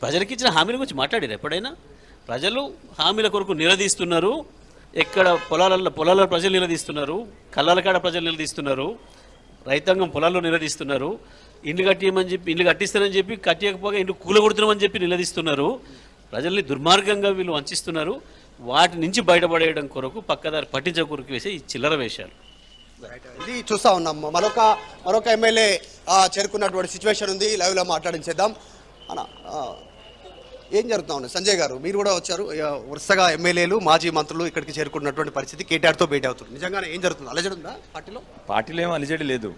ప్రజలకు ఇచ్చిన హామీల గురించి మాట్లాడారు ఎప్పుడైనా? ప్రజలు హామీల కొరకు నిలదీస్తున్నారు. ఎక్కడ పొలాల ప్రజలు నిలదీస్తున్నారు, కళ్ళల కాడ ప్రజలు నిలదీస్తున్నారు, రైతాంగం పొలాల్లో నిలదీస్తున్నారు. ఇల్లు కట్టియమని చెప్పి, ఇల్లు కట్టిస్తానని చెప్పి కట్టకపోగా ఇల్లు కూలగొడుతున్నామని చెప్పి నిలదీస్తున్నారు. ప్రజల్ని దుర్మార్గంగా వీళ్ళు వంచిస్తున్నారు. వాటి నుంచి బయటపడేయడం కొరకు పక్కదారి పట్టించే కొరకు వేసే ఈ చిల్లర వేషాలు. ఇది చూస్తా ఉన్నాం. మరొక ఎమ్మెల్యే చేరుకున్నటువంటి సిచ్యువేషన్ ఉంది, లైవ్లో మాట్లాడించేద్దాం. అన్న, ఏం జరుగుతా ఉంది? సంజయ్ గారు, మీరు కూడా వచ్చారు. వరుసగా ఎమ్మెల్యేలు, మాజీ మంత్రులు ఇక్కడికి చేరుకున్నటువంటి పరిస్థితి, కేటీఆర్తో భేటీ అవుతుంది. నిజంగానే ఏం జరుగుతుంది? అలజడి ఉందా పార్టీలో? ఏమో అలజడి లేదు.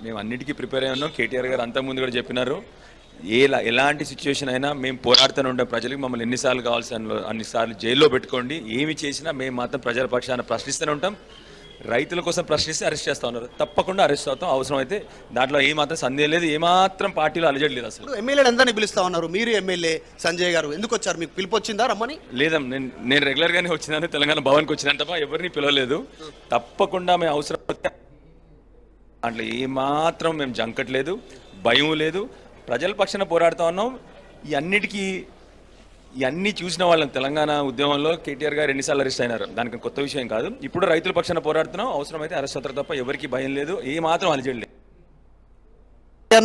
మేము అన్నిటికీ ప్రిపేర్ అయ్యి ఉన్నాం. కేటీఆర్ గారు అంతకుముందు కూడా చెప్పినారు, ఎలాంటి సిచ్యువేషన్ అయినా మేము పోరాడుతూనే ఉంటాం. ప్రజలకు మమ్మల్ని ఎన్నిసార్లు కావాల్సిన అన్నిసార్లు జైల్లో పెట్టుకోండి, ఏమి చేసినా మేము మాత్రం ప్రజల పక్షాన ప్రశ్నిస్తూనే ఉంటాం. రైతుల కోసం ప్రశ్నిస్తే అరెస్ట్ చేస్తూ ఉన్నారు, తప్పకుండా అరెస్ట్ అవుతాం. అవసరం అయితే దాంట్లో ఏమాత్రం సందేహం లేదు, ఏమాత్రం పార్టీలో అలజడి లేదు. అసలు ఎమ్మెల్యేలు అందరినీ పిలుస్తా ఉన్నారు, మీరు ఎమ్మెల్యే సంజయ్ గారు ఎందుకు వచ్చారు? మీకు పిలుపు వచ్చిందా రమ్మని? లేదా, నేను రెగ్యులర్గానే వచ్చినాను, తెలంగాణ భవన్కి వచ్చినాను తప్ప ఎవరిని పిలవలేదు. తప్పకుండా మేము అవసరం దాంట్లో ఏమాత్రం మేము జంకట్లేదు, భయం లేదు, ప్రజల పక్షాన పోరాడుతూ ఉన్నాం. ఇవన్నీ చూసిన వాళ్ళని తెలంగాణ ఉద్యమంలో కేటీఆర్ గారు ఎన్నిసార్లు అరెస్ట్ అయినారు, దానికి కొత్త విషయం కాదు. ఇప్పుడు రైతుల పక్షాన పోరాడుతున్నాం, అవసరమైతే అరెస్ట్ అవుతారు తప్ప ఎవరికి భయం లేదు, ఏ మాత్రం అలజడి లేదు.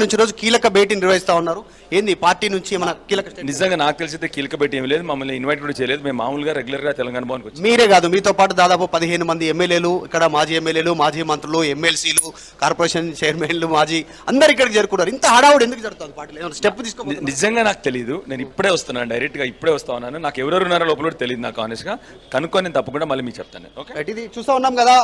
నుంచి రోజు కీలక భేటీ నిర్వహిస్తా ఉన్నారు. ఏంది పార్టీ నుంచి మన కీలక? నిజంగా నాకు తెలిసితే కీలక భేటీ ఏమి లేదు, మమ్మల్ని ఇన్వైట్ కూడా చేయలేదు. మేము మామూలుగా రెగ్యులర్గా తెలంగాణ భవన్కి వచ్చి. మీరే కాదు, మీతో పాటు దాదాపు 15 మంది ఎమ్మెల్యేలు, ఇక్కడ మాజీ ఎమ్మెల్యేలు, మాజీ మంత్రులు, ఎమ్మెల్సీలు, కార్పొరేషన్ చైర్మన్లు, మాజీ అందరు ఇక్కడికి చేరుకున్నారు. ఇంత హడావుడు ఎందుకు జరుగుతుంది పార్టీలో? స్టెప్ తీసుకో. నిజంగా నాకు తెలియదు, నేను ఇప్పుడే వస్తున్నాను, డైరెక్ట్గా ఇప్పుడే వస్తా ఉన్నాను. నాకు ఎవరెవరు ఉన్నారో లోపల తెలియదు నాకు ఆనెస్ట్గా. కనుక్కొని నేను తప్పకుండా మళ్ళీ మీకు చెప్తాను. ఓకే, ఇది చూస్తూ ఉన్నాం కదా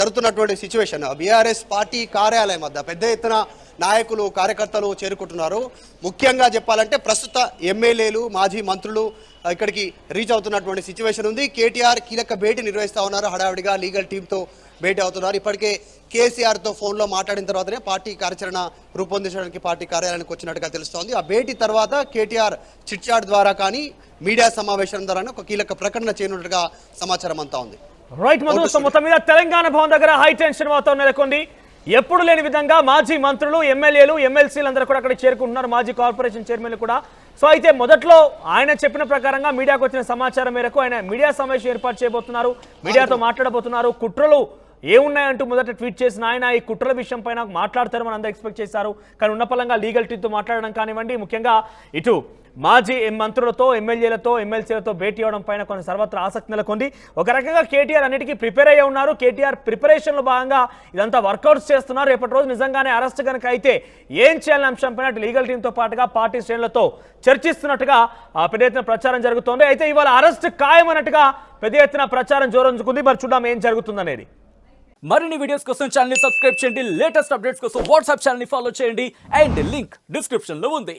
జరుగుతున్నటువంటి సిచ్యువేషన్. బీఆర్ఎస్ పార్టీ కార్యాలయం వద్ద పెద్ద ఎత్తున నాయకులు, కార్యకర్తలు చేరుకుంటున్నారు. ముఖ్యంగా చెప్పాలంటే ప్రస్తుత ఎమ్మెల్యేలు, మాజీ మంత్రులు ఇక్కడికి రీచ్ అవుతున్నటువంటి సిచ్యువేషన్ ఉంది. కేటీఆర్ కీలక భేటీ నిర్వహిస్తా ఉన్నారు, హడావిడిగా లీగల్ టీంతో భేటీ అవుతున్నారు. ఇప్పటికే కేసీఆర్తో ఫోన్లో మాట్లాడిన తర్వాతనే పార్టీ కార్యాచరణ రూపొందించడానికి పార్టీ కార్యాలయానికి వచ్చినట్టుగా తెలుస్తోంది. ఆ భేటీ తర్వాత కేటీఆర్ చిట్ చాట్ ద్వారా కానీ మీడియా సమావేశం ద్వారా ఒక కీలక ప్రకటన చేయనున్నట్టుగా సమాచారం అంతా ఉంది. రైట్ మధు, సో మొత్తం మీద తెలంగాణ భవన్ దగ్గర హై టెన్షన్ వాతావరణం నెలకొంది. ఎప్పుడు లేని విధంగా మాజీ మంత్రులు, ఎమ్మెల్యేలు, ఎమ్మెల్సీలు అందరూ కూడా అక్కడ చేరుకుంటున్నారు, మాజీ కార్పొరేషన్ చైర్మన్లు కూడా. సో అయితే మొదట్లో ఆయన చెప్పిన ప్రకారంగా మీడియాకు వచ్చిన సమాచారం మేరకు ఆయన మీడియా సమావేశం ఏర్పాటు చేయబోతున్నారు, మీడియాతో మాట్లాడబోతున్నారు. కుట్రలు ఏమున్నాయంటూ మొదట ట్వీట్ చేసిన ఆయన ఈ కుట్రల విషయం పైన మాట్లాడతారు అని అందరూ ఎక్స్పెక్ట్ చేశారు. కానీ ఉన్నపలంగా లీగల్ టీమ్తో మాట్లాడడం కానివ్వండి, ముఖ్యంగా ఇటు మాజీ మంత్రులతో, ఎమ్మెల్యేలతో, ఎమ్మెల్సీలతో భేటీ అవడం పైన కొన్ని సర్వత్రా ఆసక్తి నెలకొంది. ఒక రకంగా కేటీఆర్ అన్నిటికీ ప్రిపేర్ అయ్యి ఉన్నారు. కేటీఆర్ ప్రిపరేషన్లో భాగంగా ఇదంతా వర్కౌట్స్ చేస్తున్నారు. రేపటి రోజు నిజంగానే అరెస్ట్ కనుక అయితే ఏం చేయాలనే అంశంపైన అటు లీగల్ టీంతో పాటుగా పార్టీ శ్రేణులతో చర్చిస్తున్నట్టుగా పెద్ద ఎత్తున ప్రచారం జరుగుతోంది. అయితే ఇవాళ అరెస్ట్ ఖాయమన్నట్టుగా పెద్ద ఎత్తున ప్రచారం జోరందుకుంది. మరి చూద్దాం ఏం జరుగుతుందనేది. మరిన్ని వీడియోస్ కోసం ఛానల్ ని సబ్స్క్రైబ్ చేయండి, లేటెస్ట్ అప్డేట్స్ కోసం వాట్సాప్ ఛానల్ ని ఫాలో చేయండి అండ్ లింక్ డిస్క్రిప్షన్ లో ఉంది.